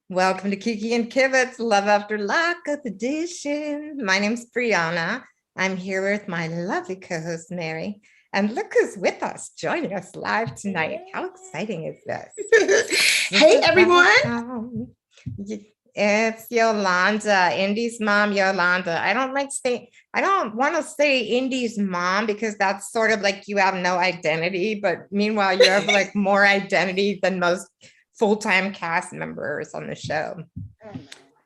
Welcome to Kiki and Kivet's Love After Lockup edition. My name's Brianna. I'm here with my lovely co-host, Mary. And look who's with us, joining us live tonight. How exciting is this? Hey, everyone. It's Yolanda, Indy's mom, Yolanda. I don't want to say Indy's mom because that's sort of like you have no identity, but meanwhile, you have like more identity than most full-time cast members on the show.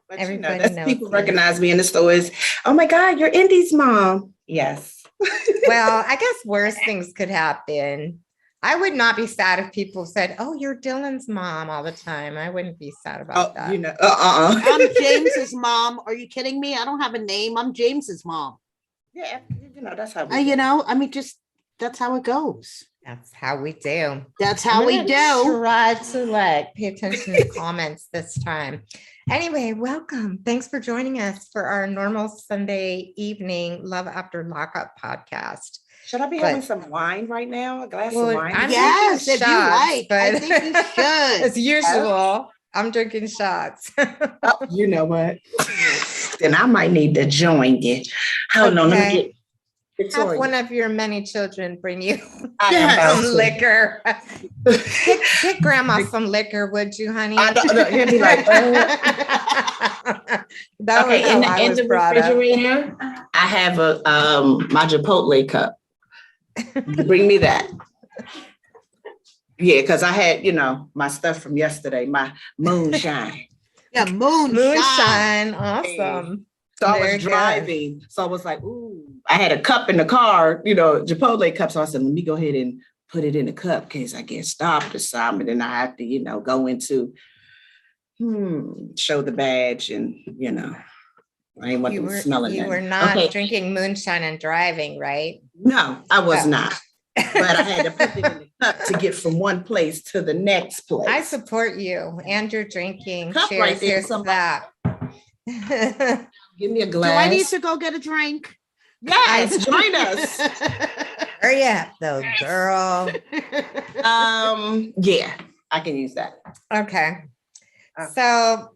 But everybody knows people recognize me in the stores. Oh my God, you're Indy's mom. Yes. Well, I guess worse things could happen. I would not be sad if people said, "Oh, you're Dylan's mom" all the time. I wouldn't be sad about that. I'm James's mom. Are you kidding me? I don't have a name. I'm James's mom. Yeah, that's how that's how it goes. That's how we do. That's how we do. Try to pay attention to comments this time. Anyway, welcome. Thanks for joining us for our normal Sunday evening Love After Lockup podcast. Should I be having some wine right now? A glass of wine? Yes, if you like. But I think you should. As usual, I'm drinking shots. Oh, you know what? Then I might need to join you. Hold on, let me get Victoria. Have one of your many children bring you some liquor. Get grandma some liquor, would you, honey? He'll be like, in the refrigerator, I have a my Chipotle cup. Bring me that. Yeah, because I had, my stuff from yesterday, my moonshine. Yeah, moonshine. Awesome. So I was driving. So I was like, ooh, I had a cup in the car, Chipotle cup. So I said, let me go ahead and put it in a cup in case I get stopped or something. And I have to, go into, show the badge and, I ain't want them smelling it. You were not drinking moonshine and driving, right? No, I was not. But I had to put it in the cup to get from one place to the next place. I support you and your drinking. Cup Cheers, right there. to that. Give me a glass. Do I need to go get a drink? Yes, join us. Hurry up, though, girl. Yeah, I can use that. Okay. So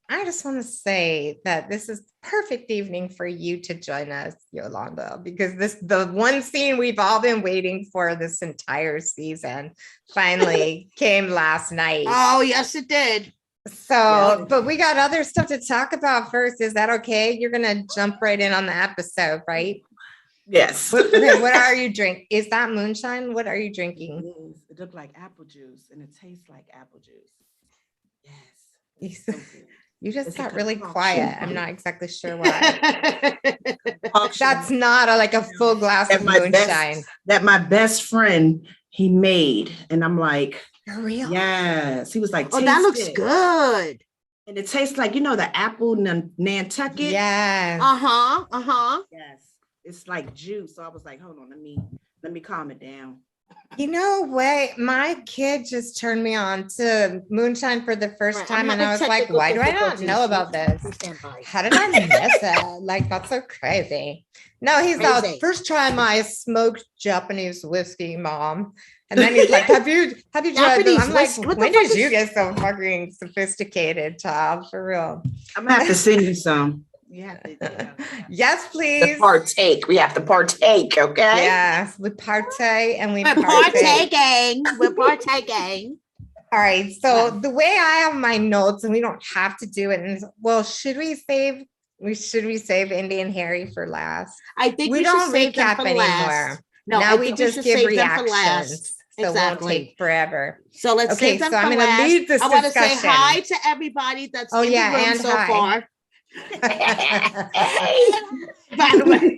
I just want to say that this is the perfect evening for you to join us, Yolanda, because the one scene we've all been waiting for this entire season finally came last night. Oh, yes, it did. So, but we got other stuff to talk about first. Is that okay? You're going to jump right in on the episode, right? Yes. What are you drinking? Is that moonshine? What are you drinking? It looks like apple juice and it tastes like apple juice. Yes. You just got really quiet. I'm not exactly sure why. That's not like a full glass of moonshine. That my best friend, he made. And I'm like, for real? Yes. He was like, oh, that looks good. And it tastes like, the apple Nantucket. Yes. Yes. It's like juice. So I was like, hold on, let me calm it down. My kid just turned me on to moonshine for the first time. And I was like, why do I not know about this? How did I miss it? That's so crazy. No, he's the first time I smoked Japanese whiskey, Mom. And then he's like, have you tried this? I'm like, when did you get so fucking sophisticated, child? For real. I'm gonna have to send you some. Yeah. Yes, please. Partake. We have to partake, okay? Yes, we partake and we're partaking. We're partaking. All right. So the way I have my notes, and we don't have to do it. And should we save Indy and Harry for last? I think we don't recap anymore. No, now we just give reactions. So exactly. It won't take forever. So let's save them for last. I'm going to lead this discussion. I want to say hi to everybody that's in the room so far. By the way.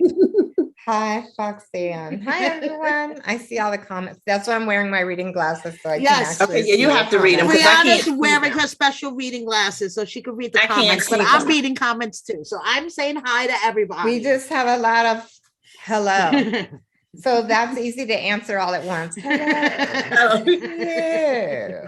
Hi, Foxanne. Hi, everyone. I see all the comments. That's why I'm wearing my reading glasses. So I can actually you have to read them. Brianna's wearing her special reading glasses so she can read the comments. But I'm reading comments too. So I'm saying hi to everybody. We just have a lot of hello. So that's easy to answer all at once. Yeah.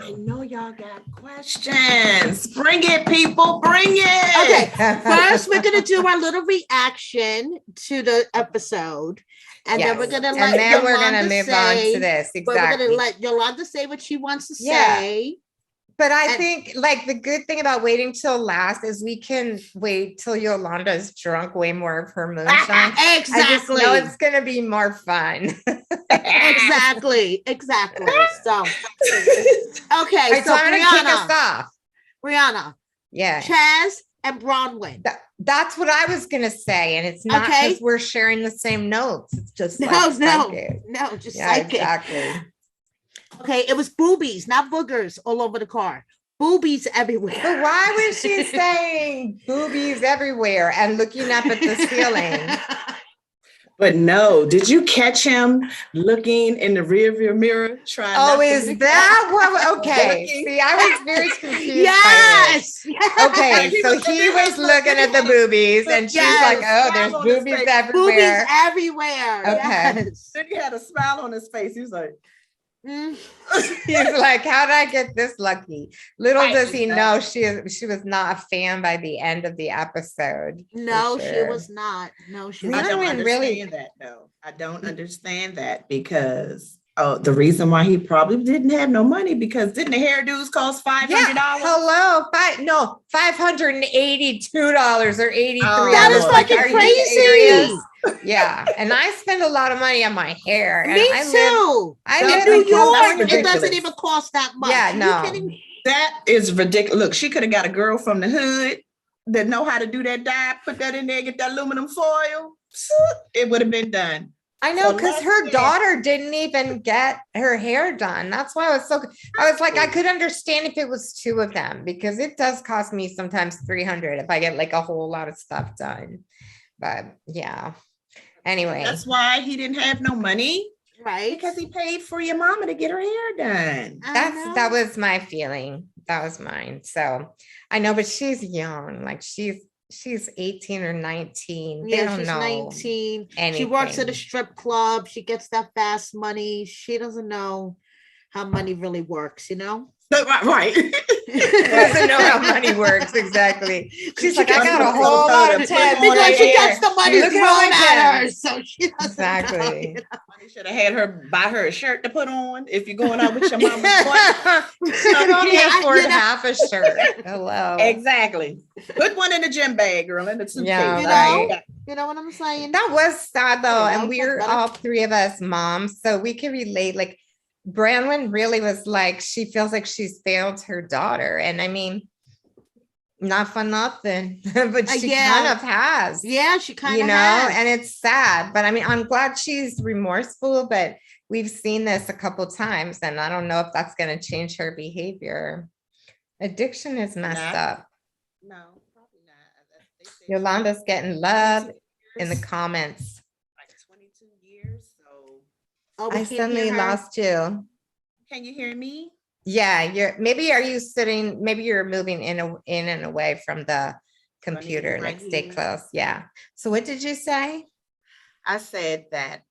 I know y'all got questions. Bring it, people. Bring it. Okay. First, we're going to do our little reaction to the episode. And then we're going to let Yolanda move on to this. Exactly. We're going to let Yolanda say what she wants to say. But I think like the good thing about waiting till last is we can wait till Yolanda is drunk way more of her moonshine. Exactly. I just know it's gonna be more fun. Exactly. So okay, so I'm gonna kick us off. Brianna. Yeah. Chaz and Bronwyn. That's what I was gonna say, and it's not because we're sharing the same notes. It's just no, just psychic. Exactly. Okay, it was boobies, not boogers, all over the car. Boobies everywhere. But why was she saying boobies everywhere and looking up at the ceiling? But no, did you catch him looking in the rearview mirror trying? Oh, is that what? Okay. See, I was very confused. Yes. Okay, so he was looking at the boobies, and she's like, "Oh, there's boobies everywhere." Boobies everywhere. Okay. Yes. Then he had a smile on his face. He was like, He's like, "How did I get this lucky?" Little does he know she was not a fan by the end of the episode. No, she was not. No, she was I don't understand that though. I don't understand that because the reason why he probably didn't have no money because didn't the hairdos cost $500? Hello, $582 or $83. That is fucking crazy. Yeah, and I spend a lot of money on my hair. Me too. I live in New York. It doesn't even cost that much. Yeah, no. That is ridiculous. Look, she could have got a girl from the hood that know how to do that dye, put that in there, get that aluminum foil. It would have been done. I know, because her daughter didn't even get her hair done. That's why I was like, I could understand if it was two of them, because it does cost me sometimes $300 if I get like a whole lot of stuff done. But yeah. Anyway. That's why he didn't have no money. Right. Because he paid for your mama to get her hair done. That was my feeling. That was mine. So I know, but she's young. Like she's 18 or 19. Yeah, she's 19. Anything. She works at a strip club. She gets that fast money. She doesn't know how money really works, you know? Right. Doesn't know how money works exactly. She's like, I got a whole lot of time because she gets the money thrown at her, so she doesn't exactly. Know. You should have had her buy her a shirt to put on if you're going out with your mama. She can only afford half a shirt. Hello. Exactly. Put one in the gym bag, girl, in the suitcase. Yeah, you know what I'm saying? That was sad though, and we're all three of us moms, so we can relate. Like Bronwyn really was like, she feels like she's failed her daughter. And I mean, not for nothing, but she kind of has. Yeah, she kind of has. And it's sad. But I mean, I'm glad she's remorseful, but we've seen this a couple times, and I don't know if that's going to change her behavior. Addiction is messed up. No, probably not. Yolanda's getting love in the comments. Like 22 years. So I suddenly lost you. Can you hear me? Yeah, maybe you're moving in and away from the computer, like stay close. Yeah. So what did you say? I said that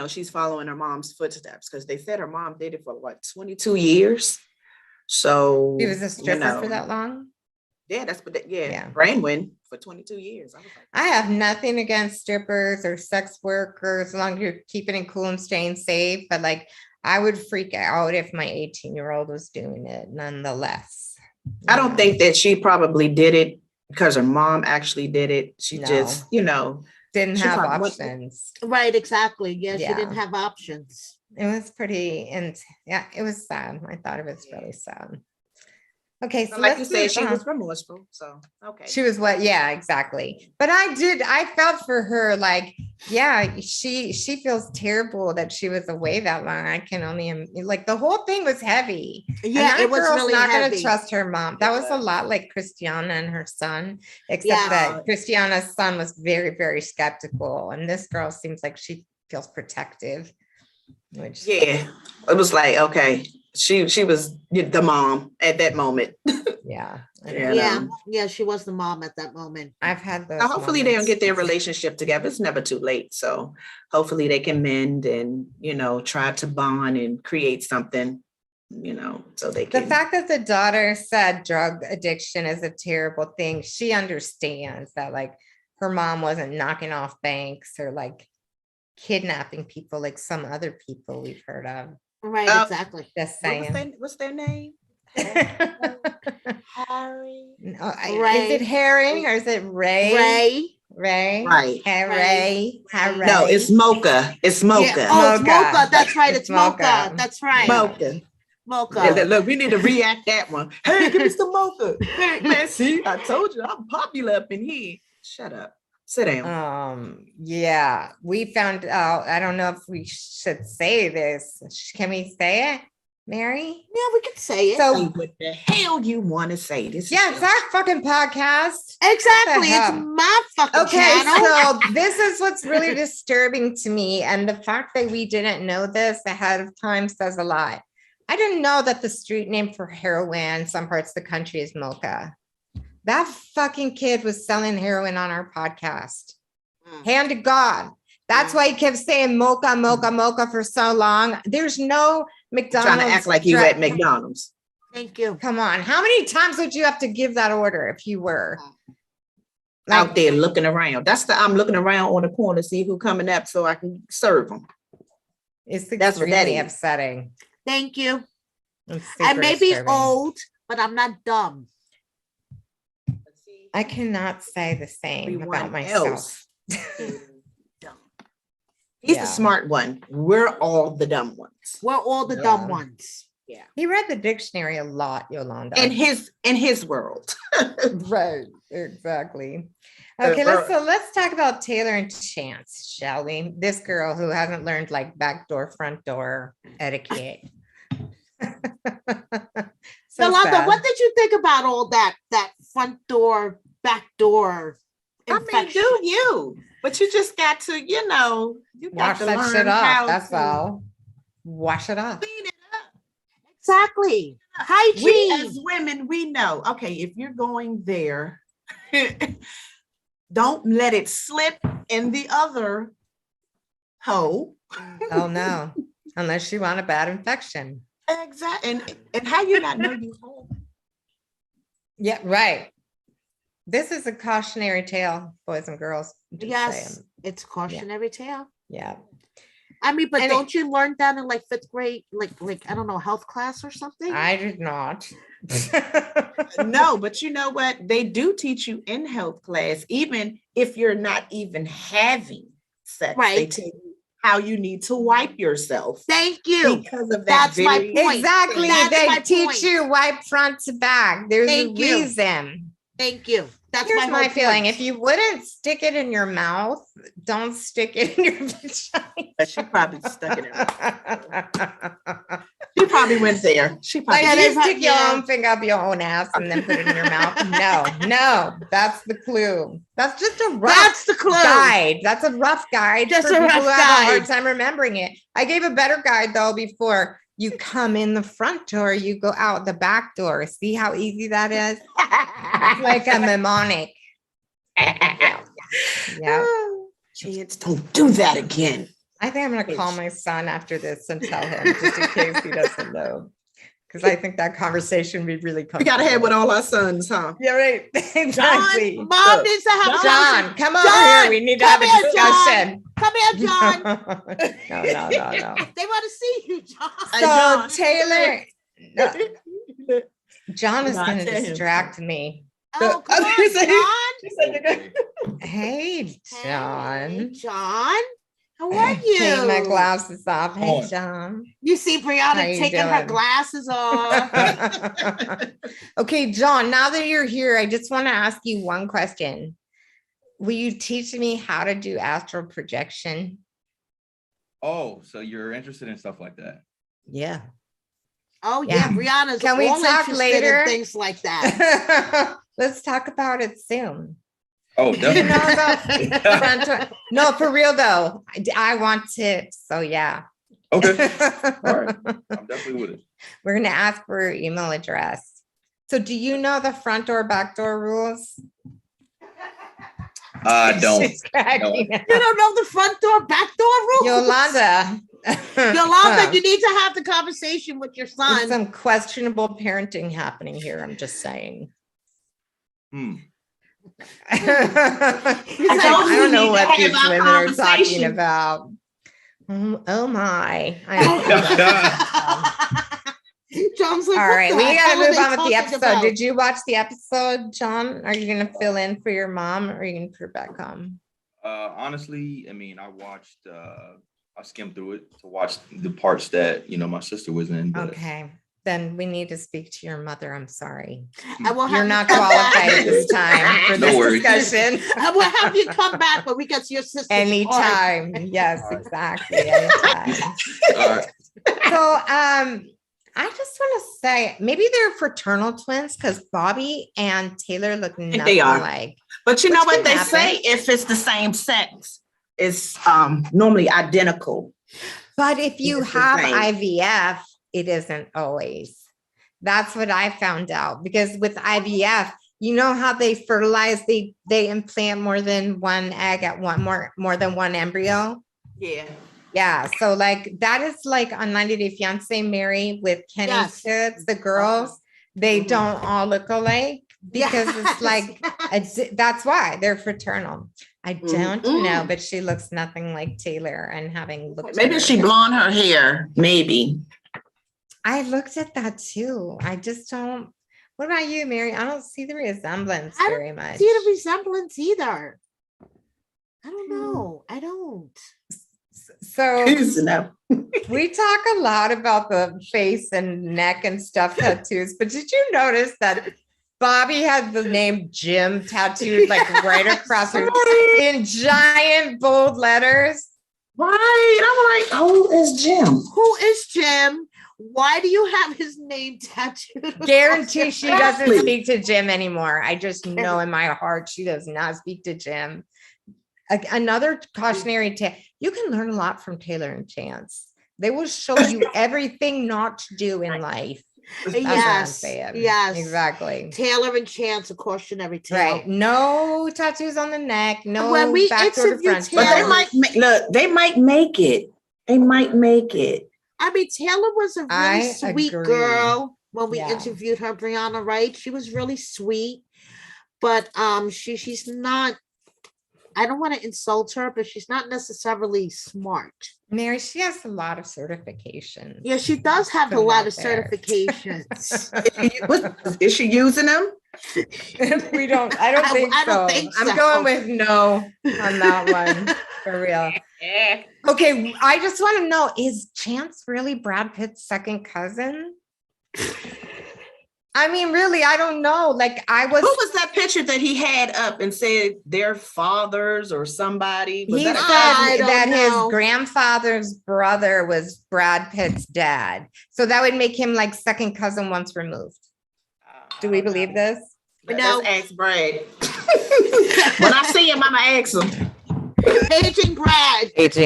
she's following her mom's footsteps because they said her mom did it for 22 years. So she was a stripper for that long? Yeah, that's what Bronwyn for 22 years. I have nothing against strippers or sex workers as long as you're keeping it cool and staying safe. But like, I would freak out if my 18-year-old was doing it nonetheless. I don't think that she probably did it because her mom actually did it. She just, didn't have options. Right, exactly. Yeah, she didn't have options. It was pretty, and it was sad. I thought it was really sad. Okay, so like you said, she was remorseful. So okay, she was what? Yeah, exactly. But I felt for her. Like, yeah, she feels terrible that she was away that long. I can only like the whole thing was heavy. Yeah, it was really not heavy. Going to trust her mom. That was a lot like Christiana and her son, except that Christiana's son was very, very skeptical, and this girl seems like she feels protective. Which it was like okay. She was the mom at that moment. Yeah. She was the mom at that moment. I've had those. Hopefully they don't get their relationship together. It's never too late. So hopefully they can mend and, try to bond and create something, so they can. The fact that the daughter said drug addiction is a terrible thing. She understands that like her mom wasn't knocking off banks or like kidnapping people like some other people we've heard of. Right, exactly. Just saying. What's their name? Harry. No, is it Herring or is it Ray? Ray. Right. Ray. No, it's Mocha. It's Mocha. Yeah. Oh, it's Mocha. That's right. It's Mocha. That's right. Mocha. Yeah, look, we need to react that one. Hey, give me some Mocha. Hey, man, see, I told you I'm popular up in here. Shut up. Sit down. Yeah, we found out. I don't know if we should say this. Can we say it, Mary? Yeah, we can say it. So what the hell you want to say? This? Yeah, it's our fucking podcast. Exactly. It's my fucking channel. So this is what's really disturbing to me. And the fact that we didn't know this ahead of time says a lot. I didn't know that the street name for heroin in some parts of the country is Mocha. That fucking kid was selling heroin on our podcast. Hand to God. That's why he kept saying Mocha, Mocha, Mocha for so long. There's no McDonald's. Trying to act like you at McDonald's. Thank you. Come on. How many times would you have to give that order if you were out there looking around? I'm looking around on the corner, see who coming up so I can serve them. That's really upsetting. Thank you. I may be old, but I'm not dumb. I cannot say the same about myself. He's the smart one. We're all the dumb ones. We're all the dumb ones. Yeah. He read the dictionary a lot, Yolanda. In his world. Right. Exactly. Okay, let's talk about Taylor and Chance, shall we? This girl who hasn't learned like back door, front door etiquette. Yolanda, what did you think about all that front door, back door infection? I mean, do you? But you just got to, you got wash that shit up. That's all. Wash it up. Clean it up. Exactly. Hygiene. We as women, we know. Okay, if you're going there, don't let it slip in the other hole. Oh no, unless you want a bad infection. Exactly. And how you not know you home? Yeah, right. This is a cautionary tale, boys and girls. Yes, it's a cautionary tale. Yeah. I mean, but don't you learn that in like 5th grade, like I don't know, health class or something? I did not. No, but you know what? They do teach you in health class, even if you're not even having sex. Right. They teach you how you need to wipe yourself. Thank you. Because of that. That's my point. Exactly. They teach you wipe front to back. There's a reason. Thank you. That's Here's my feeling. If you wouldn't stick it in your mouth, don't stick it in your vagina. But she probably stuck it in her mouth. She probably went there. She probably you stick your own finger up your own ass and then put it in your mouth. No, that's the clue. That's just a rough guide. That's a rough guide. Just for a people rough who have guide. a hard time remembering it. I gave a better guide though before. You come in the front door, you go out the back door. See how easy that is? It's like a mnemonic. Yeah. Chance, don't do that again. I think I'm going to call my son after this and tell him just in case he doesn't know. Because I think that conversation would be really comfortable. We got to have with all our sons, huh? Yeah, right. Exactly. John, Mom needs to have John, come over here. We need to have a discussion. Come here, John. No. They want to see you, John. So John. Taylor, John is going to distract me. Oh, come on, John. Hey, John. Hey, John. How are you? Take my glasses off. Hey, John. You see Brianna taking her glasses off. Okay, John, now that you're here, I just want to ask you one question. Will you teach me how to do astral projection? Oh, so you're interested in stuff like that? Yeah. Oh, yeah. Brianna's Can we talk later? In things like that. Let's talk about it soon. Oh, definitely. No, for real though. I want tips. So yeah. Okay. All right. I'm definitely with it. We're going to ask for your email address. So do you know the front door, back door rules? I don't. You don't know the front door, back door rules? Yolanda, you need to have the conversation with your son. There's some questionable parenting happening here. I'm just saying. I don't know what these women are talking about. Oh my. John's like, all right, we gotta move on with the episode. About? Did you watch the episode, John? Are you gonna fill in for your mom, or are you gonna put her back home? Honestly, I mean, I skimmed through it to watch the parts that my sister was in. But... Okay, then we need to speak to your mother. I'm sorry. You're not qualified at this time for this discussion. I will have you come back when we get to your sister. Anytime. Yes, exactly. Anytime. All right. So, I just want to say maybe they're fraternal twins because Bobby and Taylor look nothing alike. But you know what they say? If it's the same sex, it's normally identical. But if you have IVF, it isn't always. That's what I found out, because with IVF, you know how they fertilize, they implant more than one egg at more than one embryo. Yeah. So like that is like on 90 Day Fiance, Mary with Kenny's kids, the girls, they don't all look alike because it's like, that's why they're fraternal. I don't know, but she looks nothing like Taylor, and having looked maybe she blonde her hair, maybe. I looked at that too. I just don't. What about you, Mary? I don't see the resemblance very much. I don't see the resemblance either. I don't know. I don't. So we talk a lot about the face and neck and stuff tattoos, but did you notice that Bobby had the name Jim tattooed like right across her in giant bold letters? Right. I'm like, who is Jim? Who is Jim? Why do you have his name tattooed? Guarantee she doesn't speak to Jim anymore. I just know in my heart she does not speak to Jim. Another cautionary tale. You can learn a lot from Taylor and Chance. They will show you everything not to do in life. Yes, exactly. Taylor and Chance, a cautionary tale. Right. No tattoos on the neck. No. When we interview Taylor, but they might make it. They might make it. I mean, Taylor was a really sweet girl when we interviewed her, Brianna Wright. She was really sweet, but she's not. I don't want to insult her, but she's not necessarily smart. Mary, she has a lot of certifications. Yeah, she does have a lot of certifications. Is she using them? I don't think so. I'm going with no on that one for real. Okay, I just want to know, is Chance really Brad Pitt's second cousin? I mean, really, I don't know. Like who was that picture that he had up and said their fathers or somebody? He said that his grandfather's brother was Brad Pitt's dad. So that would make him like second cousin once removed. Do we believe this? No. Let's ask Brad. When I see him, I'ma ask him. Aging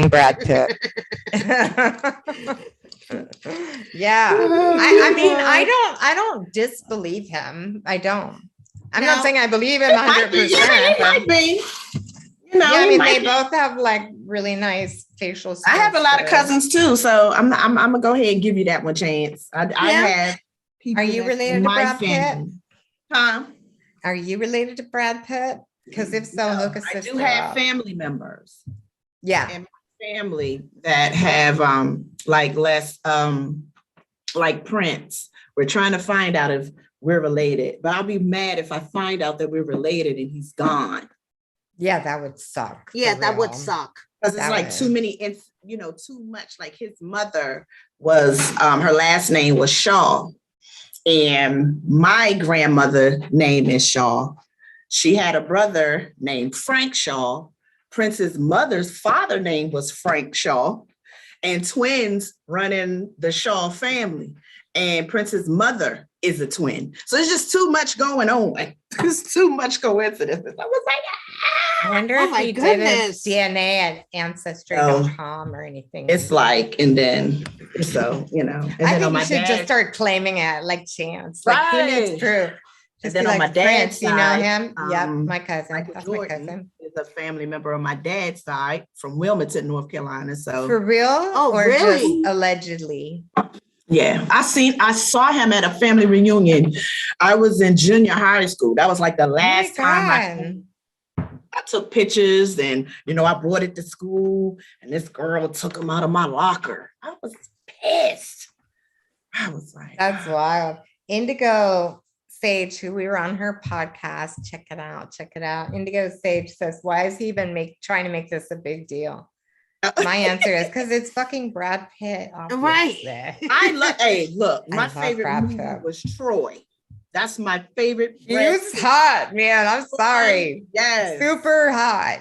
Brad Pitt. Yeah. I mean, I don't disbelieve him. I don't. I'm not saying I believe him 100%. It might be. I mean, they both have like really nice facial skills. I have a lot of cousins too, so I'm gonna go ahead and give you that one, Chance. I have people. Are you related to Brad Pitt? Huh? Are you related to Brad Pitt? Because if so, hook a sister. I do have family members. Yeah. In my family that have like less like Prince. We're trying to find out if we're related, but I'll be mad if I find out that we're related and he's gone. Yeah, that would suck. Yeah, that would suck. Because it's like too many, too much. Like his mother was, her last name was Shaw. And my grandmother name is Shaw. She had a brother named Frank Shaw. Prince's mother's father name was Frank Shaw. And twins run in the Shaw family. And Prince's mother is a twin. So there's just too much going on. There's too much coincidence. I was like, I wonder if he did his DNA and Ancestry.com or anything. It's like, and then, so, I think you should just start claiming it like Chance. Like, who needs proof? And then on my dad's side, you know him? Yep, my cousin. That's my cousin. Is a family member on my dad's side from Wilmington, North Carolina. So for real? Oh, or really? Just allegedly? Yeah, I saw him at a family reunion. I was in junior high school. That was like the last time I took pictures and, I brought it to school and this girl took them out of my locker. I was pissed. I was like, that's wild. Indigo Sage, who we were on her podcast, check it out. Indigo Sage says, why is he even trying to make this a big deal? My answer is because it's fucking Brad Pitt. Obviously. Right. Look, my favorite movie was Troy. That's my favorite. He was hot, man. I'm sorry. Yes. Super hot.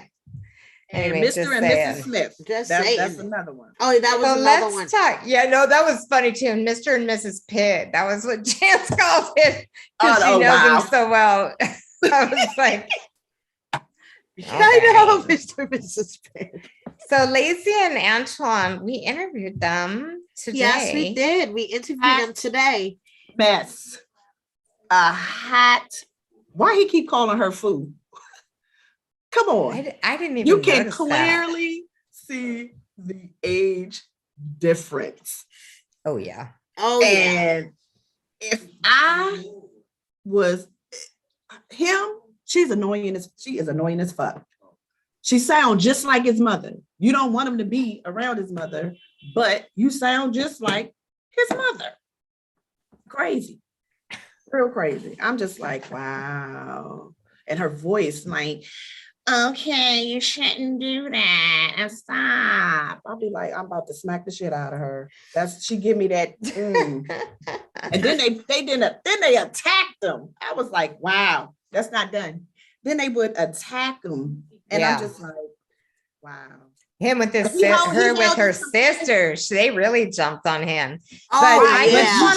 Anyway, Mr. and Mrs. Smith. That's another one. Oh, that was another one. Talk. Yeah, no, that was funny too. Mr. and Mrs. Pitt. That was what Chance called it because she knows him so well. I was like, I know Mr. and Mrs. Pitt. So Lacey and Antoine, we interviewed them today. Yes, we did. We interviewed them today. Mess. A hat. Why he keep calling her food? Come on. I didn't even. You can clearly see the age difference. Oh yeah. Oh yeah. And if I was him, she is annoying as fuck. She sounds just like his mother. You don't want him to be around his mother, but you sound just like his mother. Crazy. Real crazy. I'm just like, wow. And her voice, like, okay, you shouldn't do that. And stop. I'll be like, I'm about to smack the shit out of her. She give me that. And then they attacked them. I was like, wow, that's not done. Then they would attack them. And I'm just like, wow. Him with his her sisters, they really jumped on him. But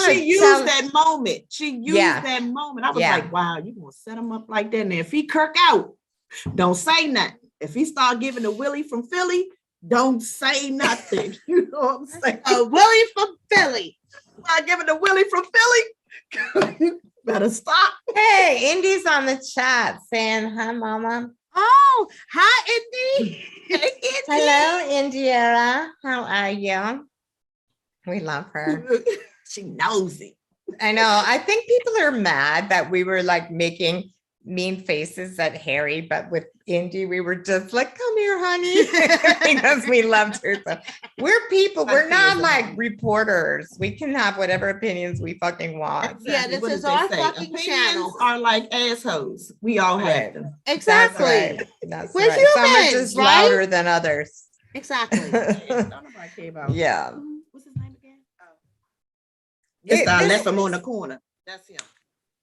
she used that moment. That moment. I was like, wow, you gonna set him up like that? And if he kirk out, don't say nothing. If he start giving a Willie from Philly, don't say nothing. You know what I'm saying? A Willie from Philly. Start giving a Willie from Philly. You better stop. Hey, Indy's on the chat saying hi, Mama. Oh, hi, Indy. Hey, Indy. Hello, Indiana. How are you? We love her. She knows it. I know. I think people are mad that we were like making mean faces at Harry, but with Indy, we were just like, come here, honey, because we loved her. So we're people. We're not like reporters. We can have whatever opinions we fucking want. Exactly. Yeah, this is our fucking opinions channel. Are like assholes. We all have them. Exactly. That's we're right. humans, Some are just louder than others. Exactly. Yeah. What's his name again? It's left him on the corner. That's him.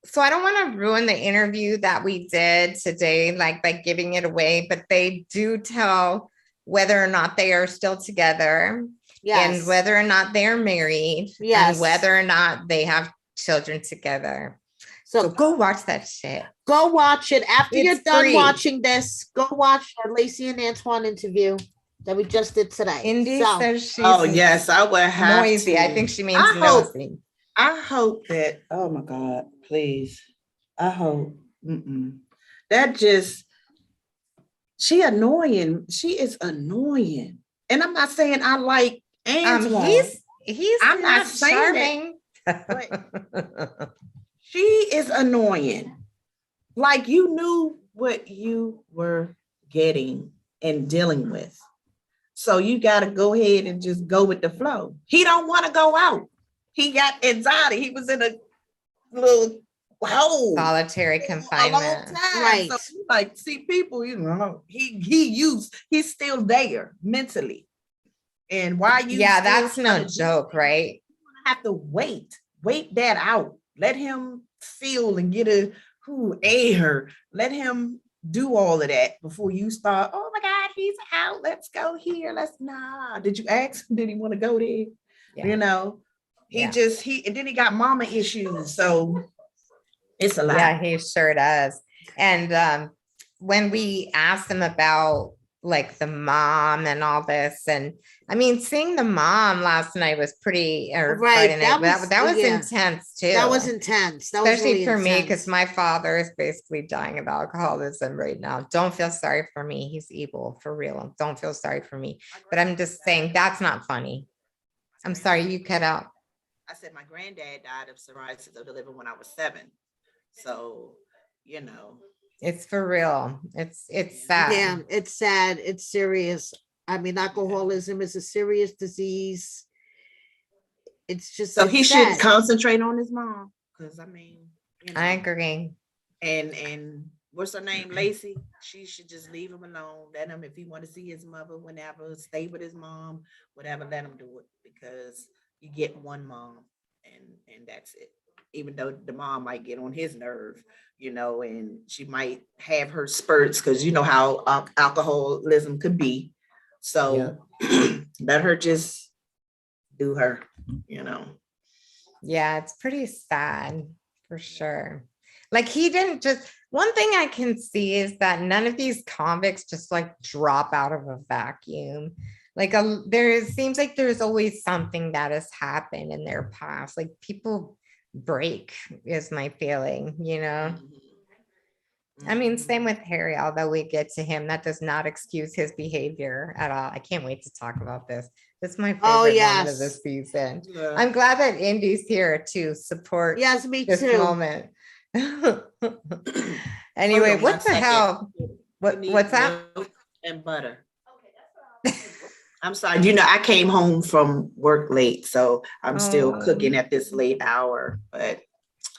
So I don't want to ruin the interview that we did today, like by giving it away, but they do tell whether or not they are still together, and whether or not they're married, and whether or not they have children together. So go watch that shit. Go watch it. After you're done watching this, go watch our Lacey and Antoine interview that we just did today. Indy says she's yes, I would have noisy. To. I think she means noisy. I hope that, oh my God, please. I hope. That just, she annoying. She is annoying. And I'm not saying I like Antoine. He's I'm not saying that. She is annoying. Like you knew what you were getting and dealing with. So you got to go ahead and just go with the flow. He don't want to go out. He got anxiety. He was in a little solitary confinement. A long time. Right. So like, see, people, he's still there mentally. And why you? Yeah, that's no joke, right? You have to wait that out. Let him feel and get her. Let him do all of that before you start. Oh my God, he's out. Let's go here. Did you ask him? Did he want to go there? Yeah. You know. And then he got mama issues. So it's a lot. Yeah, he sure does. And when we asked him about like the mom and all this, and I mean, seeing the mom last night was pretty, right. That was intense too. That was intense. That was especially really for me, intense. because my father is basically dying of alcoholism right now. Don't feel sorry for me. He's evil for real. Don't feel sorry for me. But I'm just saying that's not funny. I'm sorry, you cut out. I said my granddad died of cirrhosis of the liver when I was 7. So, It's for real. It's sad. Yeah, it's sad. It's serious. I mean, alcoholism is a serious disease. It's just So it's he sad. should concentrate on his mom. Because I mean, I agree. And what's her name? Lacey. She should just leave him alone. Let him, if he want to see his mother whenever, stay with his mom, whatever, let him do it. Because you get one mom and that's it. Even though the mom might get on his nerve, and she might have her spurts because you know how alcoholism could be. So let her just do her, Yeah, it's pretty sad for sure. Like he didn't just, one thing I can see is that none of these convicts just like drop out of a vacuum. Like there seems like there's always something that has happened in their past. Like people break is my feeling, I mean, same with Harry, although we get to him, that does not excuse his behavior at all. I can't wait to talk about this. This is my favorite moment of this season. Yeah. I'm glad that Indy's here to support Me this too. moment. Anyway, what the hell? What's that? Milk and butter. I'm sorry. I came home from work late, so I'm still cooking at this late hour, but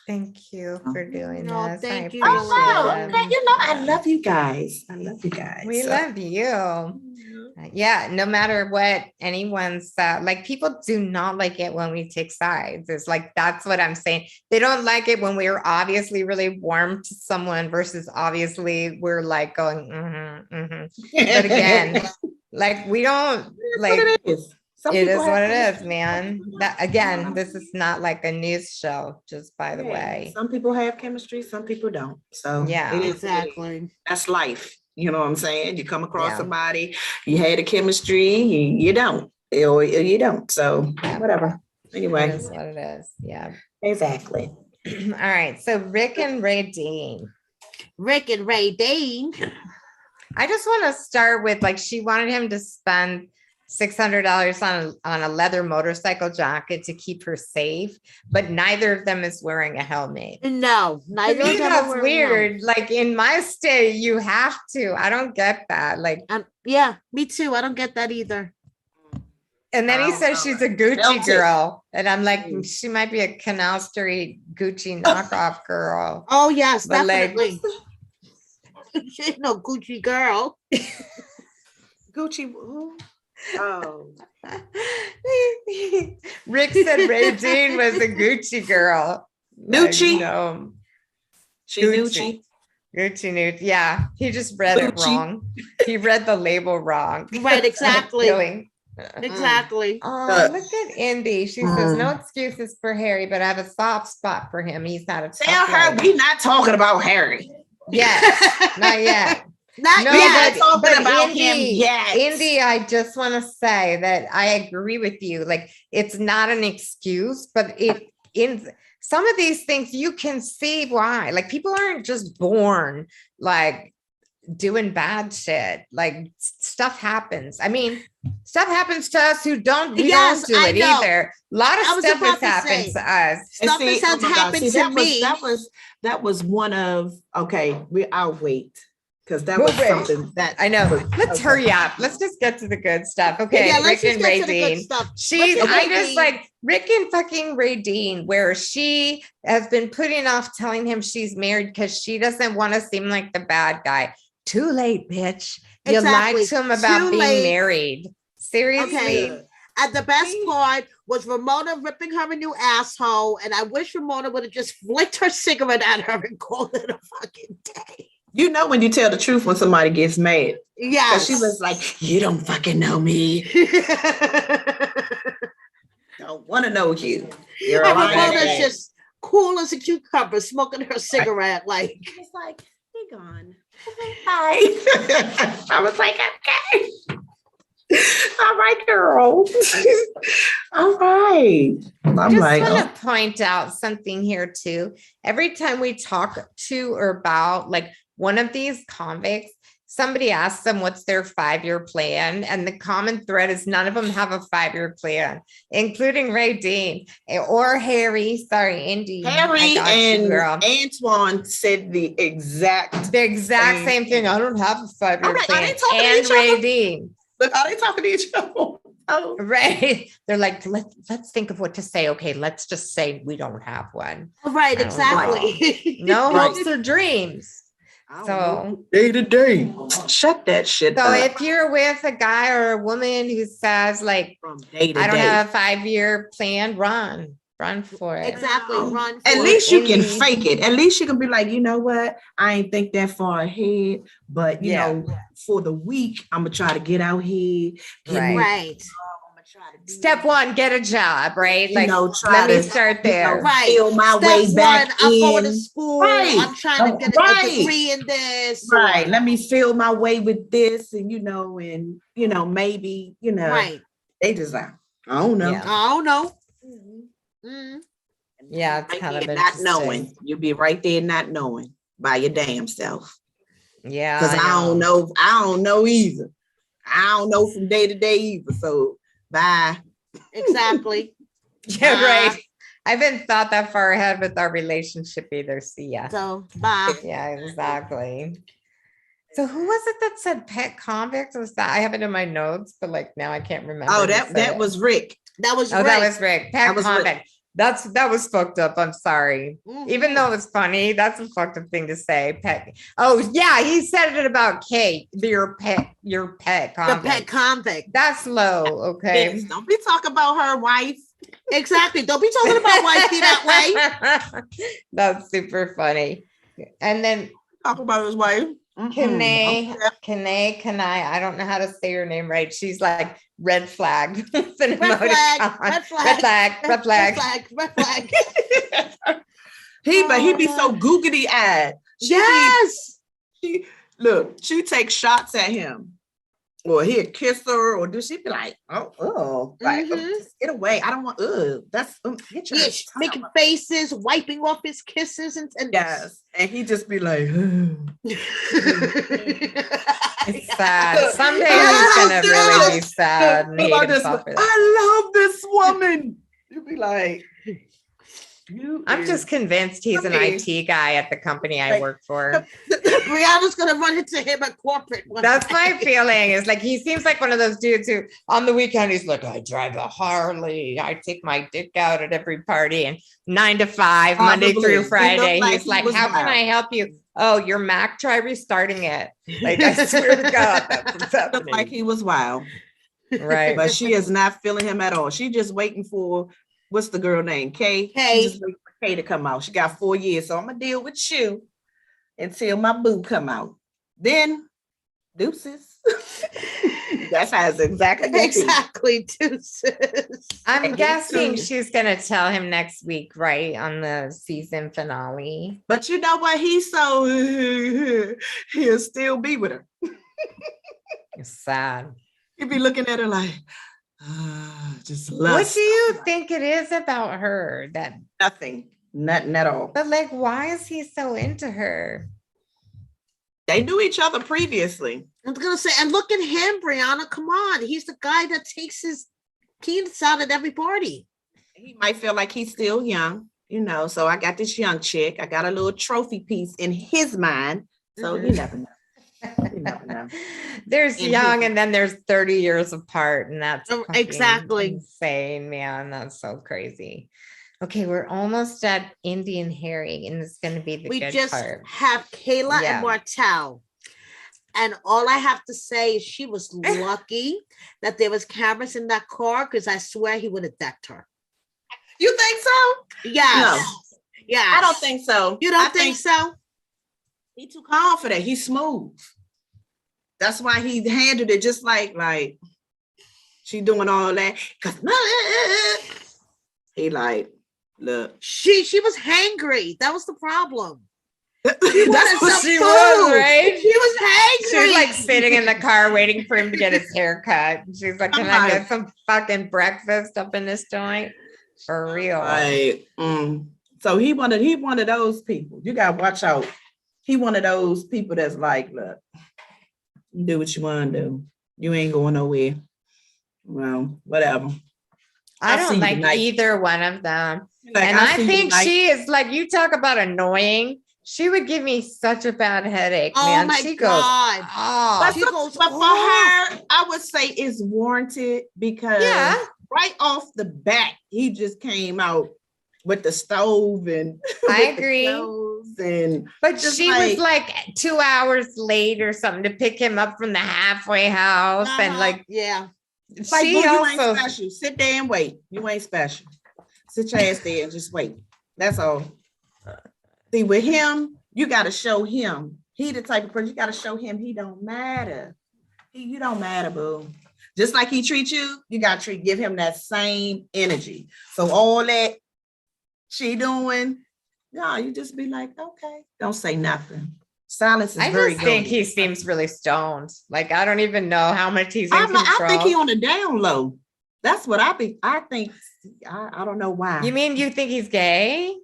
thank you for doing this. Thank you. I love you guys. We love you. Yeah, no matter what anyone's like, people do not like it when we take sides. It's like, that's what I'm saying. They don't like it when we're obviously really warm to someone versus obviously we're like going, But again, like we don't like it is what it is, man. That again, this is not like a news show, just by the way. Some people have chemistry, some people don't. So yeah, exactly. That's life. You know what I'm saying? You come across somebody, you had a chemistry, you don't, or you don't. So whatever. Anyway, that's what it is. Yeah, exactly. All right. So Rick and Ray Dean. I just want to start with like she wanted him to spend $600 on a leather motorcycle jacket to keep her safe, but neither of them is wearing a helmet. No, neither of them. That's weird. Like in my state, you have to. I don't get that. Like, yeah, me too. I don't get that either. And then he says she's a Gucci girl, and I'm like, she might be a Canal Street Gucci knockoff girl. Oh yes, but definitely. She's no Gucci girl. Gucci. Oh. Rick said Ray Dean was a Gucci girl. Nucci? No. She Gucci. Gucci. Yeah. He just read it wrong. He read the label wrong. Right, exactly. Exactly. Oh, look at Indy. She says, no excuses for Harry, but I have a soft spot for him. He's not a tell her we not talking about Harry. Yes, not yet. Not yet. Talking about him yet. Indy, I just want to say that I agree with you. Like, it's not an excuse, but in some of these things you can see why. Like, people aren't just born like doing bad shit. Like, stuff happens. I mean, stuff happens to us who don't do it either. A lot of stuff has happened to us. Stuff has happened to me. That was one of I'll wait. Because that was something that I know. Let's hurry up. Let's just get to the good stuff. Okay, Rick and Ray Dean. I just like Rick and fucking Ray Dean, where she has been putting off telling him she's married because she doesn't want to seem like the bad guy. Too late, bitch. You lied to him about being married. Seriously. Okay. And the best part was Ramona ripping her a new asshole, and I wish Ramona would have just flicked her cigarette at her and called it a fucking day. You know when you tell the truth when somebody gets mad. Yeah. She was like, you don't fucking know me. Don't want to know you. You're Ramona's just cool as a cucumber, smoking her cigarette. Like, it's like, he gone. Hi. I was like, okay. All right, girl. All right. I just want to point out something here too. Every time we talk to or about like one of these convicts, somebody asks them what's their 5-year plan, and the common thread is none of them have a 5-year plan, including Ray Dean or Harry. Sorry, Indy. Harry and Antoine said the exact same thing. I don't have a 5-year plan. Are they talking and to each Ray other? Dean. Look, are they talking to each other? Oh. Right. They're like, let's think of what to say. Okay, let's just say we don't have one. Right, exactly. No hopes or dreams. So day to day. Shut that shit so up. if you're with a guy or a woman who says like, From day to I don't day. have a 5-year plan, run for it. Exactly. Run. At least you can fake it. At least you can be like, you know what? I ain't think that far ahead, but you know, for the week, I'm gonna try to get out here. Right. Step 1, get a job, right? Like, let me start there. Right. Feel my way back in. I'm going to school. Right. I'm trying to get a degree in this. Right. Let me feel my way with this, and maybe, Right. they just like, I don't know. Yeah. I don't know. Yeah, it's kind of not knowing. You'll be right there not knowing by your damn self. Yeah. Because I don't know. I don't know either. I don't know from day to day either. So bye. Exactly. Yeah, right. I haven't thought that far ahead with our relationship either. See ya. So bye. Yeah, exactly. So who was it that said pet convict? Was that I have it in my notes, but like now I can't remember. Oh, that was Rick. That was Rick. That was Rick. Pet convict. Rick. That was fucked up. I'm sorry. Even though it was funny, that's a fucked up thing to say. Pet. Oh yeah, he said it about Kate. Your pet convict. The pet convict. That's low. Okay. Yes, don't be talking about her wife. Exactly. Don't be talking about wifey that way. That's super funny. And then talk about his wife. Kanae, I don't know how to say her name right. She's like red flag. Red flag. He be so googly eyed. Yes. She takes shots at him. Or he'll kiss her, or she be like, like, just get away. I don't want, that's, making faces, wiping off his kisses. And yes. And he just be like, it's sad. Someday he's going to really be sad. I love this woman. You'd be like, I'm just convinced he's an IT guy at the company I work for. Brianna's gonna run into him at corporate. That's my feeling. Is like he seems like one of those dudes who on the weekend he's like, I drive a Harley, I take my dick out at every party, and 9 to 5, Monday through Friday. He's like, how can I help you? Oh, your Mac, try restarting it. Like I swear to God, that's what's happening. Like he was wild. Right. But she is not feeling him at all. She just waiting for what's the girl name? Kay. She just waiting for Kay to come out. She got 4 years. So I'm gonna deal with you until my boo come out. Then deuces. That's how it's exactly deuces. I'm guessing she's gonna tell him next week, right? On the season finale. But you know what? He'll still be with her. It's sad. He'll be looking at her like, just lust. What do you think it is about her that nothing at all? But like, why is he so into her? They knew each other previously. I was gonna say, and look at him, Brianna. Come on, he's the guy that takes his peanuts out at every party. He might feel like he's still young, So I got this young chick. I got a little trophy piece in his mind. So you never know. There's young and then there's 30 years apart, and that's exactly insane, man. That's so crazy. Okay, we're almost at Indy and Harry, and it's going to be the good part. We just have Kayla and Martell, and all I have to say is she was lucky that there was cameras in that car, because I swear he would have decked her. You think so? Yes. No. Yeah, I don't think so. You don't think so? He too calm for that. He's smooth. That's why he handled it just like she doing all that. He like, look. She was hangry. That was the problem. That's what she was, right? She was hangry. She was like sitting in the car waiting for him to get his hair cut. She's like, can I get some fucking breakfast up in this joint? For real. Right. So he one of those people. You gotta watch out. He one of those people that's like, look, Do what you want to do. You ain't going nowhere. Well, whatever. I don't like either one of them. Like, and I think she is like, you talk about annoying. She would give me such a bad headache, man. She God. Goes, oh. But for her, I would say it's warranted because right off the bat, he just came out with the stove and I agree. But she was like 2 hours late or something to pick him up from the halfway house. And like, like, you ain't special. Sit there and wait. You ain't special. Sit your ass there and just wait. That's all. See, with him, you got to show him. He the type of person, you got to show him he don't matter. You don't matter, boo. Just like he treats you, you got to give him that same energy. So all that she doing, no, you just be like, okay, don't say nothing. Silence is very good. I think he seems really stoned. Like, I don't even know how much he's in control. I think he on the down low. That's what I think. I don't know why. You mean you think he's gay?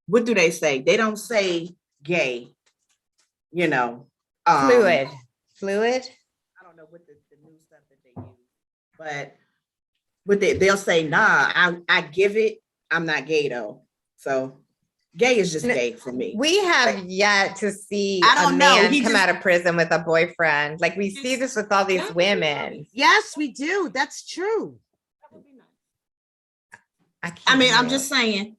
What do they say? They don't say gay, you know. Fluid. I don't know what the new stuff that they use, but they'll say, nah, I give it. I'm not gay though. So gay is just gay for me. We have yet to see a man come out of prison with a boyfriend. Like, we see this with all these women. Yes, we do. That's true. I mean, I'm just saying.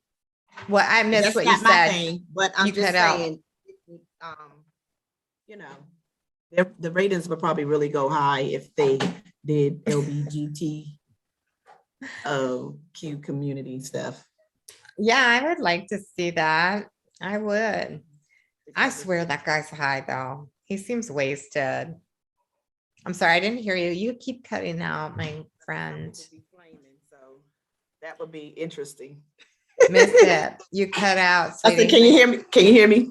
Well, I missed what you said. Thing, but I'm just saying, you know, the ratings would probably really go high if they did LBGT Q community stuff. Yeah, I would like to see that. I would. I swear that guy's high though. He seems wasted. I'm sorry, I didn't hear you. You keep cutting out, my friend. So that would be interesting. Missed it. You cut out. I said, can you hear me? Can you hear me?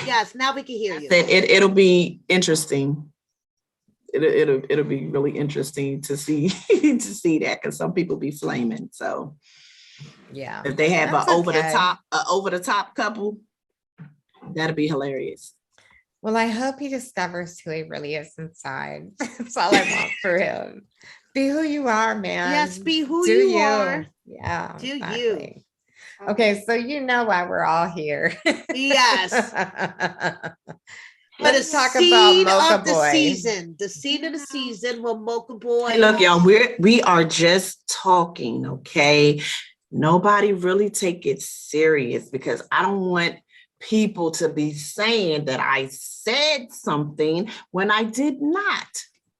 Yes, now we can hear you. It'll be interesting. It'll be really interesting to see to see that, because some people be flaming. So yeah, if they have an over the top couple, that'd be hilarious. Well, I hope he discovers who he really is inside. That's all I want for him. Be who you are, man. Yes, be who you are. Yeah. Do you. Okay, so you know why we're all here. Yes. Let's talk about Mocha Boy. The seed of the season will Mocha Boy. Hey, look, y'all, we are just talking, okay? Nobody really take it serious, because I don't want people to be saying that I said something when I did not.